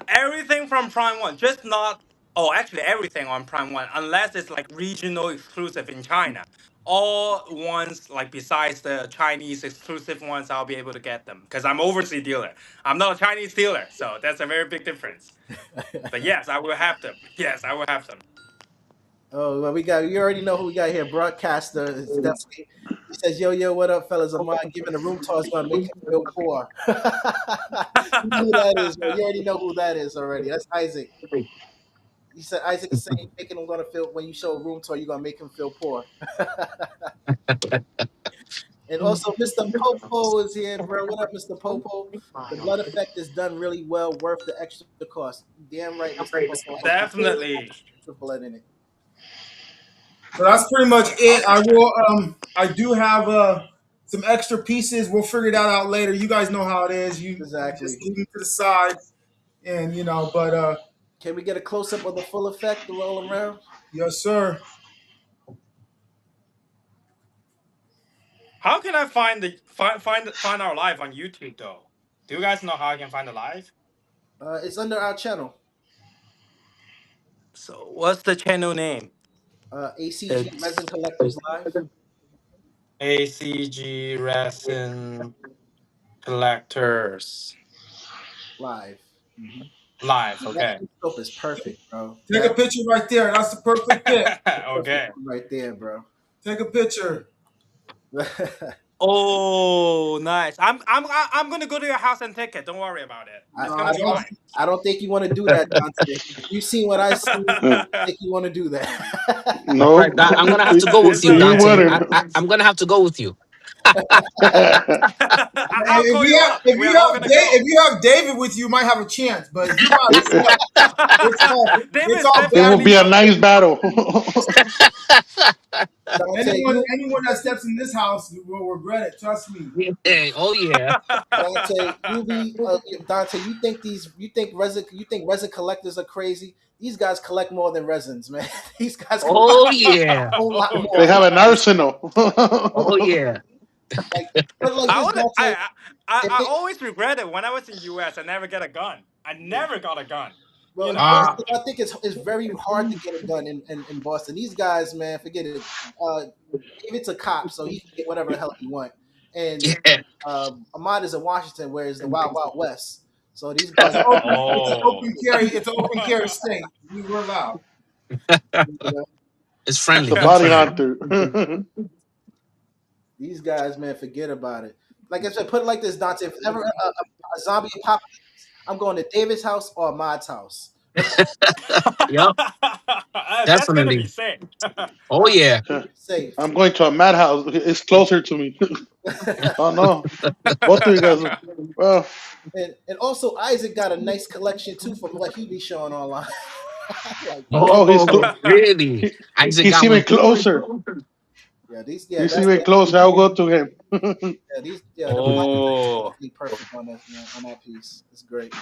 Everything from Prime 1, just not. Oh, actually, everything on Prime 1, unless it's like regional exclusive in China. All ones, like besides the Chinese exclusive ones, I'll be able to get them because I'm overseas dealer. I'm not a Chinese dealer, so that's a very big difference. But yes, I will have them. Yes, I will have them. Oh, well, you already know who we got here. Broadcaster is definitely. He says, "Yo, what up, fellas? I'm giving a room tour is gonna make him feel poor." You know who that is, bro. You already know who that is already. That's Isaac. He said Isaac is saying making him gonna feel when you show a room tour, you're gonna make him feel poor. And also, Mr. Popo is here, bro. What up, Mr. Popo? The blood effect is done really well, worth the extra cost. Damn right, Mr. Popo. Definitely. Extra blood in it. So that's pretty much it. I do have some extra pieces. We'll figure that out later. You guys know how it is. You just Exactly. leave them to the side, and but Can we get a close up of the full effect, the roll around? yes, sir. How can I find find our live on YouTube though? Do you guys know how I can find the live? It's under our channel, So what's the channel name? ACG It's Resin Collectors Live. ACG Resin Collectors Live. Mm-hmm. Live. That Okay. scope is perfect, bro. Take a picture right there. That's the perfect pic. Perfect Okay. right there, bro. Take a picture. Oh, nice. I'm gonna go to your house and take it. Don't worry about it. I, It's No, gonna I be don't mine. I don't think you want to do that, Dante. You seen what I see. I think you want to do that. No, Right, I'm gonna have to go with It's you, a he Dante. wouldn't. I'm gonna have to go with you. I'll If call you you have up. We are all gonna If go. you have David with you, you might have a chance. But if you're by yourself, it's David's all It will definitely be a badminton. nice battle. Dante, you Anyone that steps in this house will regret it. Trust me. Hey, oh yeah. Dante, Dante, you think resin collectors are crazy? These guys collect more than resins, man. These guys collect Oh yeah. a whole lot Oh They more. have god. an arsenal. Oh yeah. Like, put it like I this, would Dante. If I they, always regret it when I was in US. I never get a gun. I never got a gun. well, You in know. Ah, Boston, I think it's very hard to get a gun in Boston. These guys, man, forget it. David's a cop, so he can get whatever the hell he want. And yeah. Ahmad is in Washington, where it's the Wild Wild West. So these It's guys, open. It's an Oh. open carry. It's an open carry state. We're allowed. you know, It's It's friendly, a gun body friendly. hunter. these guys, man, forget about it. Like I said, put it like this, Dante. If ever a zombie apocalypse, I'm going to David's house or Ahmad's house. Yep, That's gonna be definitely. sick. Oh yeah. Safe. I'm going to a madhouse. It's closer to me. Oh no, both of you guys. Well, And also Isaac got a nice collection too from what he be showing online. Like, oh, Oh, really? he, Isaac he's got even one too. closer. that's He's even closer. I'll go to him. the black Oh. is perfect on that, man, on that piece. It's great.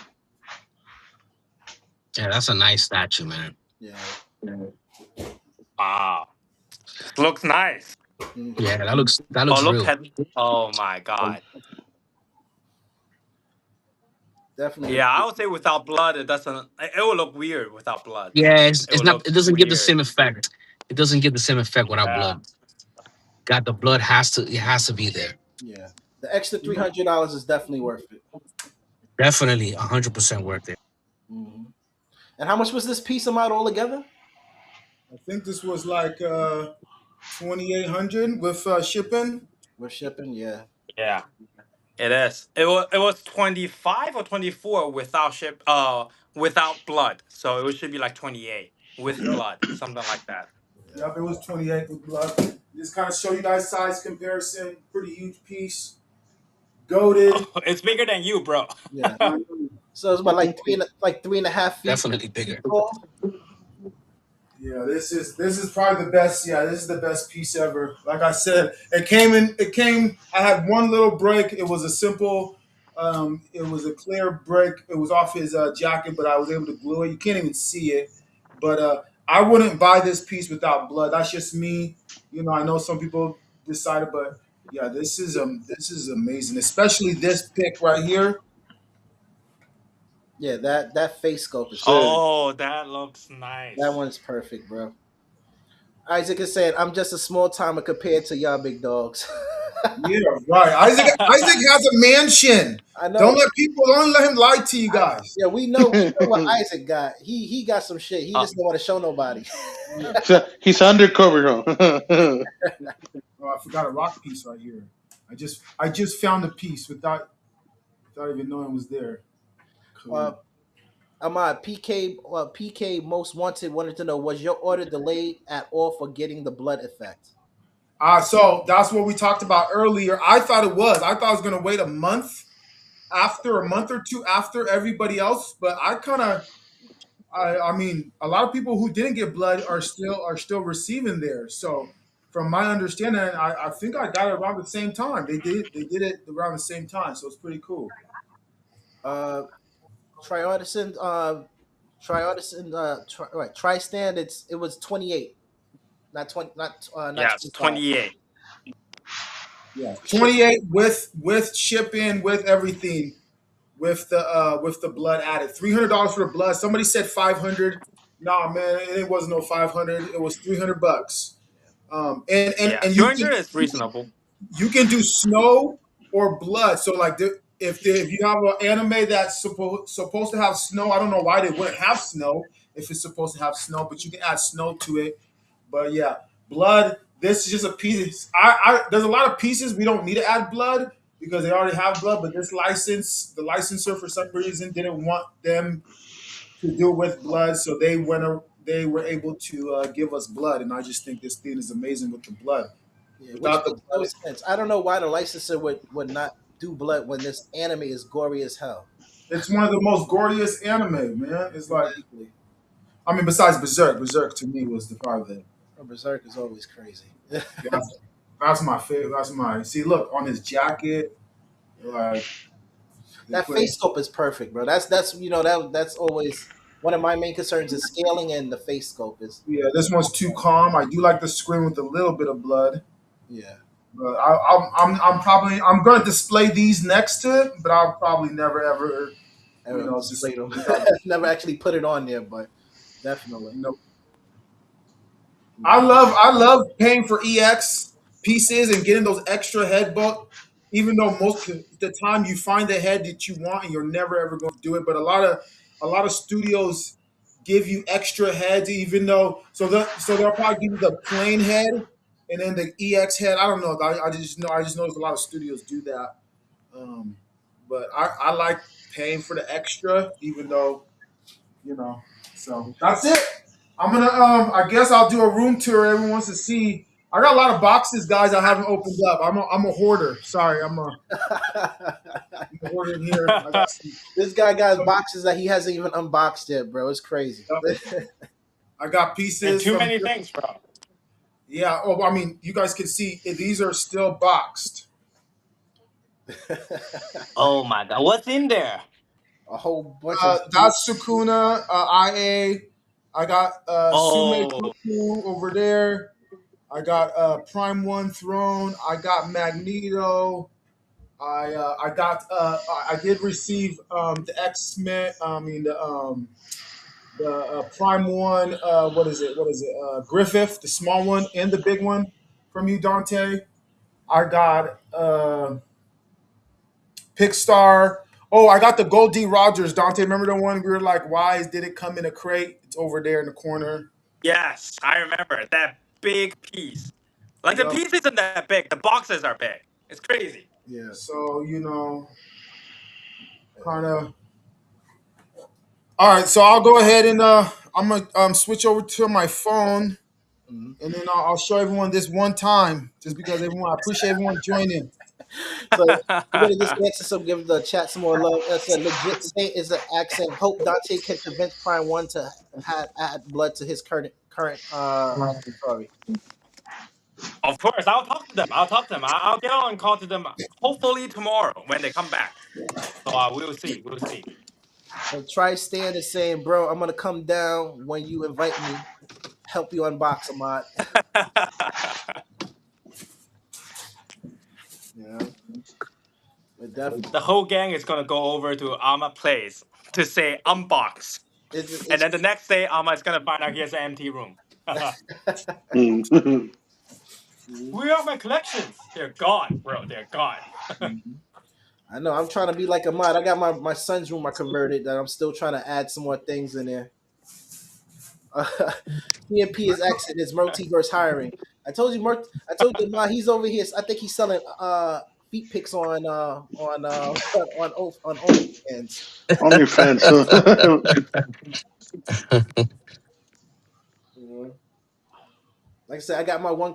Yeah, that's a nice statue, man. Yeah. Wow. Looks nice. Hmm. Yeah, that Oh, looks look real. at. Oh my god. Definitely. Yeah, I would say without blood, it doesn't. It will look weird without blood. Yeah, It it's will not. look It doesn't give the weird. same effect. It doesn't give the same effect without Yeah. blood. Got the blood has to. It has to be there. Yeah. The extra $300 is definitely worth it. Definitely 100% worth it. Hmm. And how much was this piece amount altogether? I think this was like 2,800 with shipping. With shipping, yeah. Yeah. It is. It was 25 or 24 without without blood. So it should be like 28 with Yep. blood, something like that. Yep. It was 28 with blood. Just kind of show you guys size comparison. Pretty huge piece. Goaded. Oh, it's bigger than you, bro. Yeah. So it's about like 3.5 feet Definitely bigger. tall. Yeah, this is probably the best. Yeah, this is the best piece ever. Like I said, it came. I had one little break. It was a simple It was a clear break. It was off his jacket, but I was able to glue it. You can't even see it. But I wouldn't buy this piece without blood. That's just me. I know some people decided, but yeah, this is amazing, especially this pick right here. Yeah, that face scope is perfect. Yeah. Oh, that looks That nice. one's perfect, bro. Isaac is saying, I'm just a small timer compared to y'all big dogs. Yeah, right. Isaac has a mansion. I Don't know. let him lie to you guys. Yeah, we know what Isaac got. He got some shit. He Uh, just don't want to show nobody. Yeah. He's undercover, huh? Oh, I forgot a rock piece right here. I just found a piece without even knowing it was there. uh, Cool. Ahmad, PK Most Wanted wanted to know, was your order delayed at all for getting the blood effect? So that's what we talked about earlier. I thought it was. I thought I was going to wait a month or two after everybody else. But I mean, a lot of people who didn't get blood are still receiving there. So from my understanding, I think I got it around the same time. They did it around the same time. So it's pretty cool. Uh, Triodicin, Tristand. It was 28, not 20, not yes, 25. 28. Yeah, Ship. 28 with shipping with everything. With the blood added. $300 for the blood. Somebody said 500. Nah, man, it wasn't no 500. It was $300. And Yeah, and you can 200 is reasonable. you can do snow or blood. So like if you have an anime that's supposed to have snow, I don't know why they wouldn't have snow if it's supposed to have snow, but you can add snow to it. But yeah, blood. This is just a piece. There's a lot of pieces we don't need to add blood because they already have blood. But this license, the licensor for some reason didn't want them to do it with blood, so they were able to give us blood, and I just think this thing is amazing with the blood. Yeah, which Without the makes no blood, sense. I don't know why the licensor would not do blood when this anime is gory as hell. it's one of the most goriest anime, man. It's like, Exactly. I mean, besides Berserk, Berserk to me was the probably Berserk is always crazy. that's my favorite. That's my see. Look on his jacket, like they That put. face scope is perfect, bro. That's always one of my main concerns is scaling, and the face scope is Yeah, this one's too calm. I do like the screen with a little bit of blood, yeah. but I'm going to display these next to it, but I'll probably never ever I don't just display them. without Never actually put it on there, but definitely. you know I love paying for EX pieces and getting those extra head bulk, even though most of the time you find the head that you want and you're never ever going to do it. But a lot of studios give you extra heads, even though so they'll probably give you the plain head and then the EX head. I don't know. I just noticed a lot of studios do that. Um, but I like paying for the extra, even though you know. So that's it. I'm gonna I guess I'll do a room tour. Everyone wants to see. I got a lot of boxes, guys. I haven't opened up. I'm a hoarder. Sorry, I'm a hoarder in here. I got some. This guy got boxes that he hasn't even unboxed yet, bro. It's crazy. I got And pieces too from. many things, bro. Yeah. Oh, I mean, you guys can see these are still boxed. Oh my god, what's in there? A whole bunch of That's Sukuna IA. I got Sume Oh, Goku over there. I got Prime One Throne. I got Magneto. I did receive the X Men. I mean the Prime One. What is it? What is it? Griffith, the small one, and the big one from you, Dante. I got Pickstar. Oh, I got the Gold D Rogers, Dante. Remember the one we were like, why did it come in a crate? It's over there in the corner. yes, I remember that big piece. Like the Yep. piece isn't that big, the boxes are big. It's crazy. yeah. So kind of. All right, so I'll go ahead and I'm gonna switch over to my phone, Mhm. and then I'll show everyone this one time, just because everyone, I appreciate everyone joining. So we're gonna just answer give the chat some more love. That's a legit say is an accent. Hope Dante can convince Prime One to add blood to his current story. Of course, I'll talk to them. I'll talk to them. I'll get on and call to them hopefully tomorrow when they come back. So we will see. We will see. And try Stan is saying, bro, I'm gonna come down when you invite me, help you unbox a mod. Yeah, but definitely. The whole gang is gonna go over to Amma place to say unbox, and It's then the next day Amma is gonna find out he has an empty room. Mm. Where are my collections? They're gone, bro. They're gone. I know I'm trying to be like a mod. I got my son's room I converted that I'm still trying to add some more things in there. PMP is exit. It's multiverse hiring. I told you, I told you, Ma, he's over here. I think he's selling feet pics on OnlyFans. OnlyFans. Mhm. Like I said, I got my one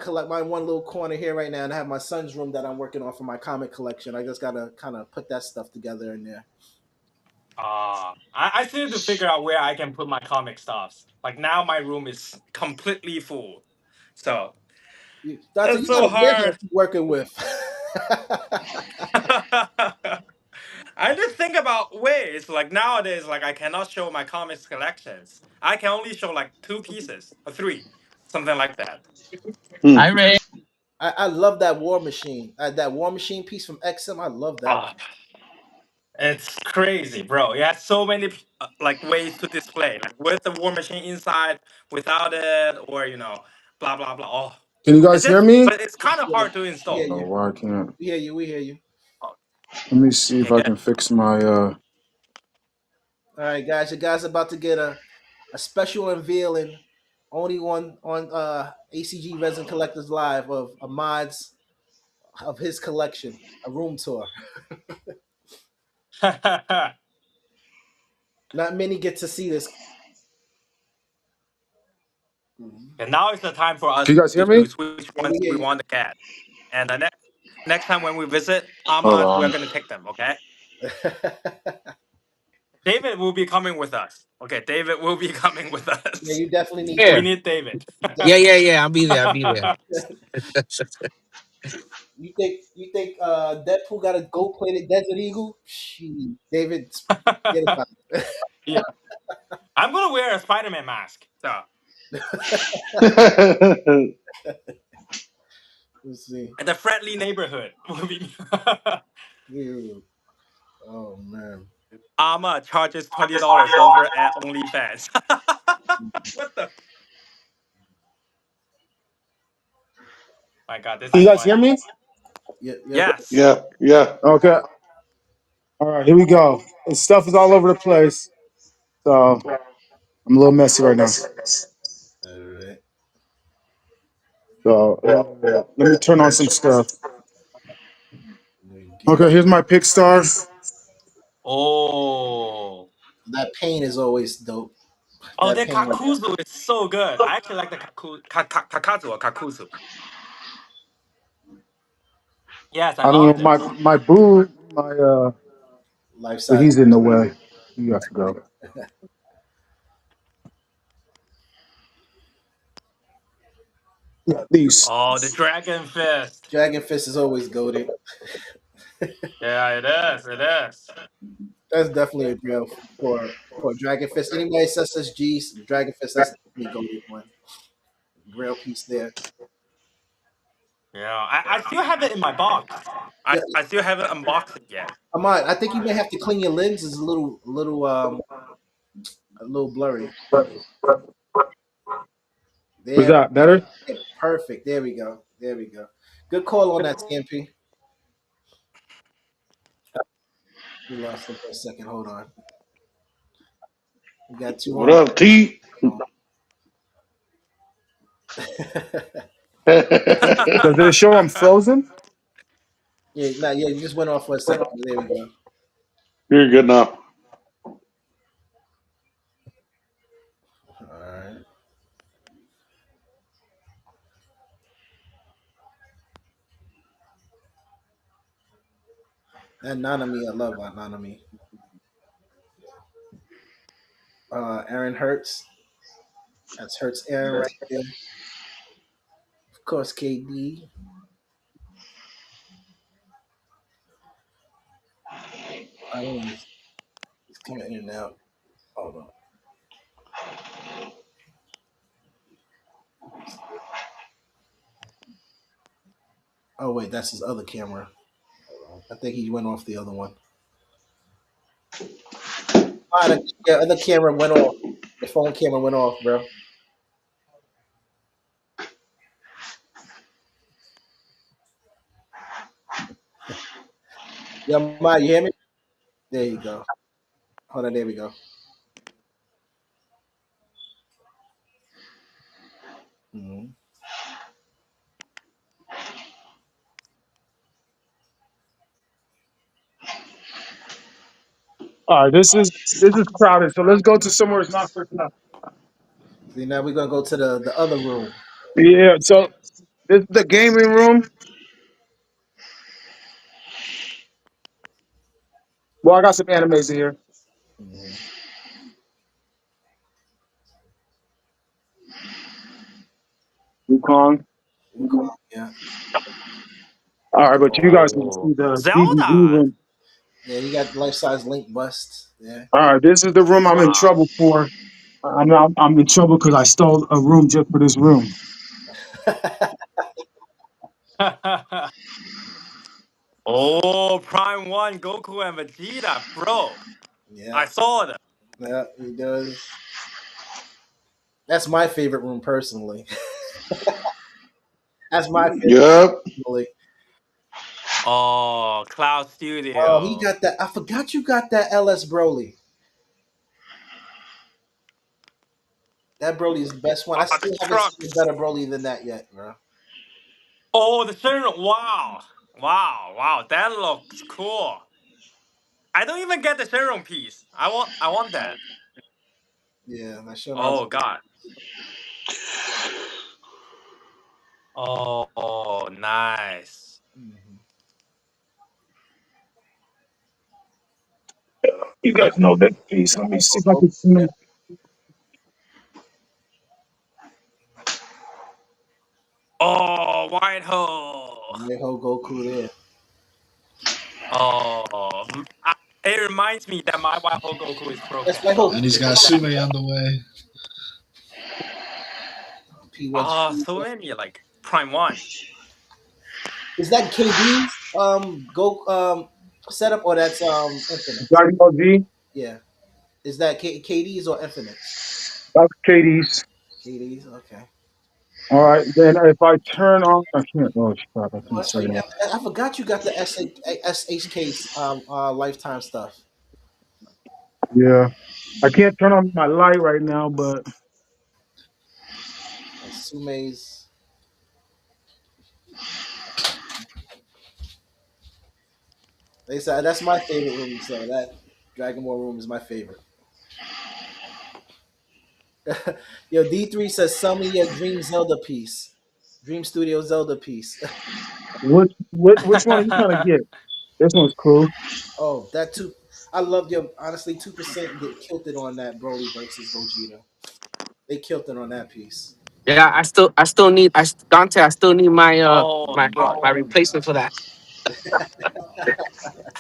little corner here right now, and I have my son's room that I'm working on for my comic collection. I just gotta kind of put that stuff together in there. I still need to figure out where I can put my comic stuffs. Like now, my room is completely full, so Dante, it's you got so a warehouse hard. you're working with. I just think about ways like nowadays, like I cannot show my comics collections. I can only show like two pieces or three, something like that. Hmm. I read. I love that War Machine. That War Machine piece from XM. I love that one. Ah, it's crazy, bro. It has so many like ways to display, like with the war machine inside, without it, or blah blah blah. Oh, Can you it's guys hear just, me? but it's kind of Yeah, hard to we hear install. Oh, you. why I can't? We hear you. We hear you. Oh, Let me see if okay, I good. can fix my. All right, guys. You guys about to get a special unveiling, only on ACG Resin Collectors Live of a mods of his collection, a room tour. Not many get to see this. Mhm. And now is the time for Can us you guys to hear me? choose which Yeah, we ones hear we you. want to get. And the next time when we visit Hold Ahmad, we're on. gonna take them. Okay, David will be coming with us. Okay, David will be coming with Yeah, us. you definitely need to. We Yeah, need David. yeah, yeah, yeah. I'll be there. I'll be there. You think Deadpool got a gold plated Desert Eagle? Shit, David, forget about Yeah, I'm gonna wear a Spider-Man mask. So Let's see. the friendly neighborhood will be. Ew. Oh man. Amma charges $20 over at OnlyFans. What the? My God, this Can is you guys hear funny. me? Yep, yep. Yes. Yeah, yeah. Okay. All right, here we go. The stuff is all over the place, so I'm a little messy right now. All right. So let me turn on some stuff. We get Okay, here's my pick star. Oh. that paint is always dope. Oh, That their paint. kakuzu is so good. I actually like the kakazu or kakuzu. Yes, I I don't know love my this. my boo my Life but size. he's in the way. You have to go. Yeah, these. Oh, the dragon fist. Dragon Fist is always goaded. Yeah, it is. It is. That's definitely a grail for Dragon Fist. Anybody says such G's Dragon Fist, that's definitely goaded one. Grail piece there. Yeah, I still have it in my box. Yeah, I still haven't unboxed it yet. Ahmad, I think you may have to clean your lens. It's a little blurry. Was There, that better? yeah, perfect. There we go. There we go. Good call on that, Scampy. We lost him for a second. Hold on. We got two What on. up, T? Does it show I'm frozen? Yeah, no, yeah, you just went off for a second. There we go. You're good now. All right. That Nanami, I love that Nanami. Aaron Hurts. That's Hurts Aaron right there. Of course, KD. coming in and out. Hold on. Oh wait, that's his other camera. I think he went off the other one. The other camera went off. The phone camera went off, bro. Yo, Ma, you hear me? There you go. Hold on, there we go. Hmm. All right, this is crowded, so let's go to somewhere it's not freaking out. See, now we're gonna go to the other room. Yeah, so this is the gaming room. Well, I got some animes in here. Hmm. Wukong. Yeah, All right, but you guys can Oh, see the DVD Zelda. room. yeah. You got life size Link bust. Yeah. All right, this is the room I'm in Wow. trouble for. I'm in trouble because I stole a room just for this room. Oh, Prime One, Goku and Vegeta, bro. Yeah. I saw them. Yeah. He does. That's my favorite room personally. That's my favorite Yep. personally. Oh, Cloud Oh, he Studio. got that. I forgot you got that LS Broly. That Broly is the best one. I The still haven't seen a trucks. better Broly than that yet, bro. Oh, the Shenron. Wow. Wow. Wow. That looks cool. I don't even get the Shenron piece. I want that. Yeah, that Shenron's. Oh God. Oh, nice. Mhm. You guys know that piece. Let me see if I can. Yeah, Oh, White Hole. Miho Goku there. Oh, it reminds me that my White Hole Goku is That's broken. my whole And he's got Sume on the way. P1. Oh, so many like Prime One. Is that KD's go setup or that's Infinite? Dragon Ball Z. Yeah. Is that KD's or Infinite's? That's Katie's. KD's. Okay. All right, then if I turn on, I can't. Oh crap! I Oh, can't that's right. turn You it on. got. I forgot you got the SHK lifetime stuff. Yeah, I can't turn on my light right now, but Sume's. They said that's my favorite room. So that Dragon Ball room is my favorite. Yo, D3 says, "Sell me your Dream Zelda piece, Dream Studio Zelda piece." which one are you trying to get? This one's cool. Oh, that two. I love your honestly 2% get killed it on that Broly versus Gogeta. They killed it on that piece. Yeah, I still need Dante. I still need my Oh, my replacement for that.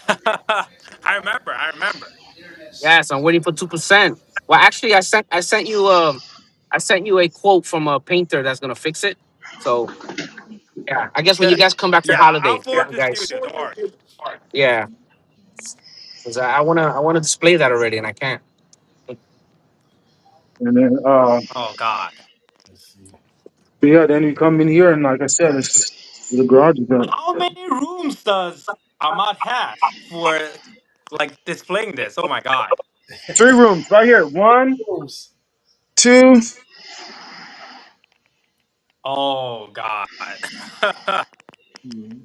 I remember. I remember. Yes, I'm waiting for 2%. Well, actually, I sent you a quote from a painter that's gonna fix it. So yeah, I guess when you Yeah, guys come back for yeah. I'll holiday, forward you to guys, studio. Don't worry. yeah, 'cause I wanna display that already, and I can't. And then Oh God. Let's see. yeah, then you come in here and like I said, it's the garage is up. How many rooms does Ahmad have for like displaying this? Oh my God. 3 rooms right here. One, Rooms. two, Oh God. Mhm.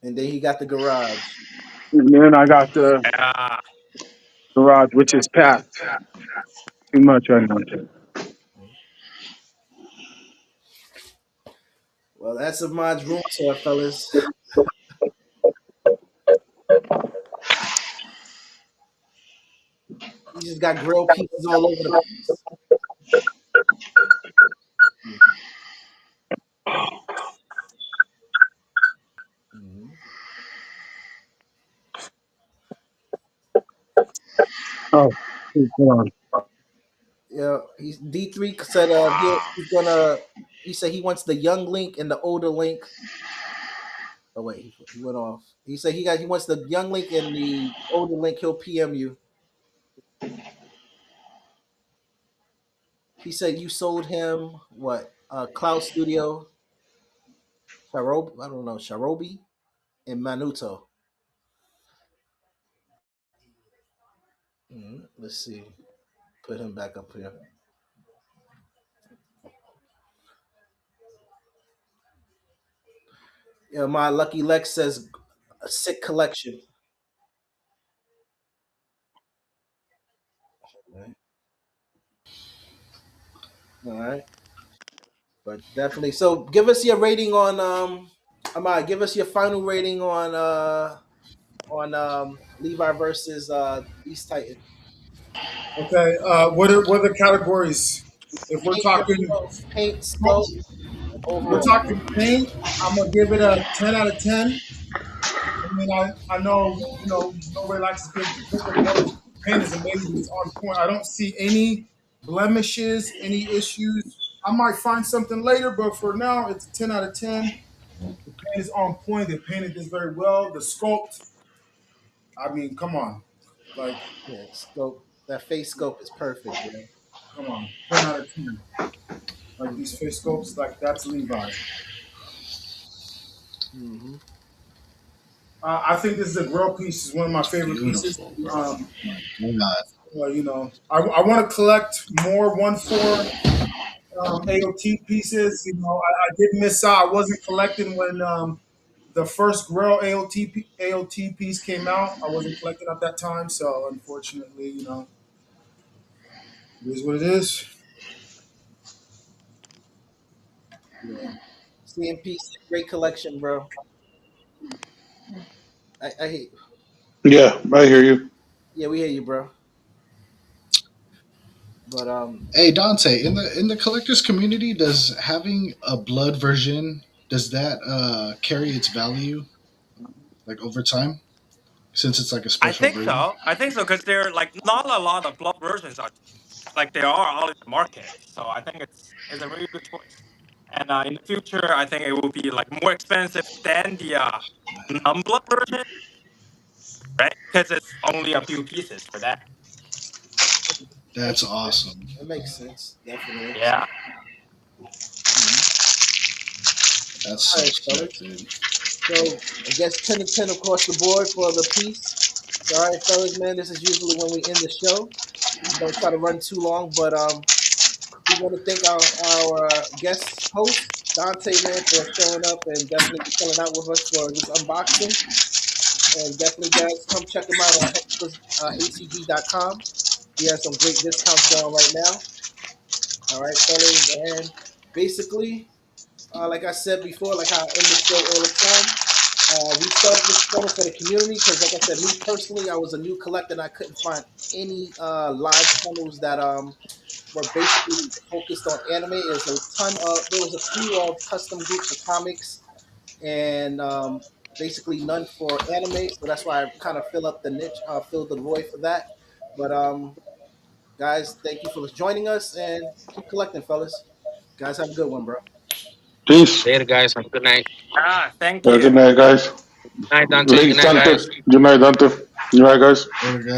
And then he got the garage. and then I got the Yeah. garage, which is packed too much right now. Well, that's a mod's room tour, fellas. He just got grilled pieces all over the place. Mhm. Oh, hold on. Yeah, he's D3 said he's gonna. He said he wants the young Link and the older Link. Oh wait, he went off. He said he wants the young Link and the older Link. He'll PM you. He said you sold him what? Cloud Studio, Sharobi. I don't know, Sharobi and Manuto. Let's see. Put him back up here. Yeah, my lucky Lex says a sick collection. All right, but definitely. So give us your rating on Amai, give us your final rating on Levi versus Beast Titan. Okay. What are the categories? If we're Paint, talking, paint, scope, and we're overall. talking paint. I'm gonna give it a 10 out of 10. I mean, I know nobody likes to give perfect numbers. Paint is amazing. It's on point. I don't see any blemishes, any issues. I might find something later, but for now, it's a 10 out of 10. The paint is on point. They painted this very well. The sculpt, I mean, come on. Like, Yeah, scope. That face scope is perfect, man. come on. 10 out of 10. Like these Okay. face sculpts, like that's Levi. Mm-hmm. I think this is a grill piece. Is one of my favorite pieces. Beautiful, bro. Um, My God. I want to collect more 1/4 AOT pieces. I did miss out. I wasn't collecting when the first Grail AOT piece came out. I wasn't collecting at that time, so unfortunately, it is what it is. Yeah. CMP, great collection, bro. I hate. Yeah, I hear you. Yeah, we hear you, bro. But Hey Dante, in the collectors community, does having a blood version does that carry its value like over time since it's like a I special think version? so. I think so because there are like not a lot of block versions are like there are out in the market. So I think it's a really good choice. And in the future, I think it will be like more expensive than the non-block version, right? Because it's only a few pieces for that. That's makes awesome. it makes sense, definitely. Yeah. Mhm. That's All so right, sick, fellas. dude. So I guess 10 to 10 across the board for the piece. So all right, fellas, man. This is usually when we end the show. We don't try to run too long, but we want to thank our guest host Dante, man, for showing up and definitely chilling out with us for this unboxing. And definitely, guys, come check him out on hexapusacg.com. He has some great discounts going right now. All right, fellas, and basically, like I said before, like I end the show all the time. We started this channel for the community because, like I said, me personally, I was a new collector and I couldn't find any live channels that were basically focused on anime. There was a few of custom groups for comics and basically none for anime. So that's why I kind of fill up the niche, fill the void for that. But guys, thank you for joining us and keep collecting, fellas. Guys, have a good one, bro. Peace. Later, guys. Have a good night. Ah, thank Good you. night, guys. Good night, Dante. Good Ladies, night, Dante. guys. Good night, Dante. Good night, guys. Later, guys.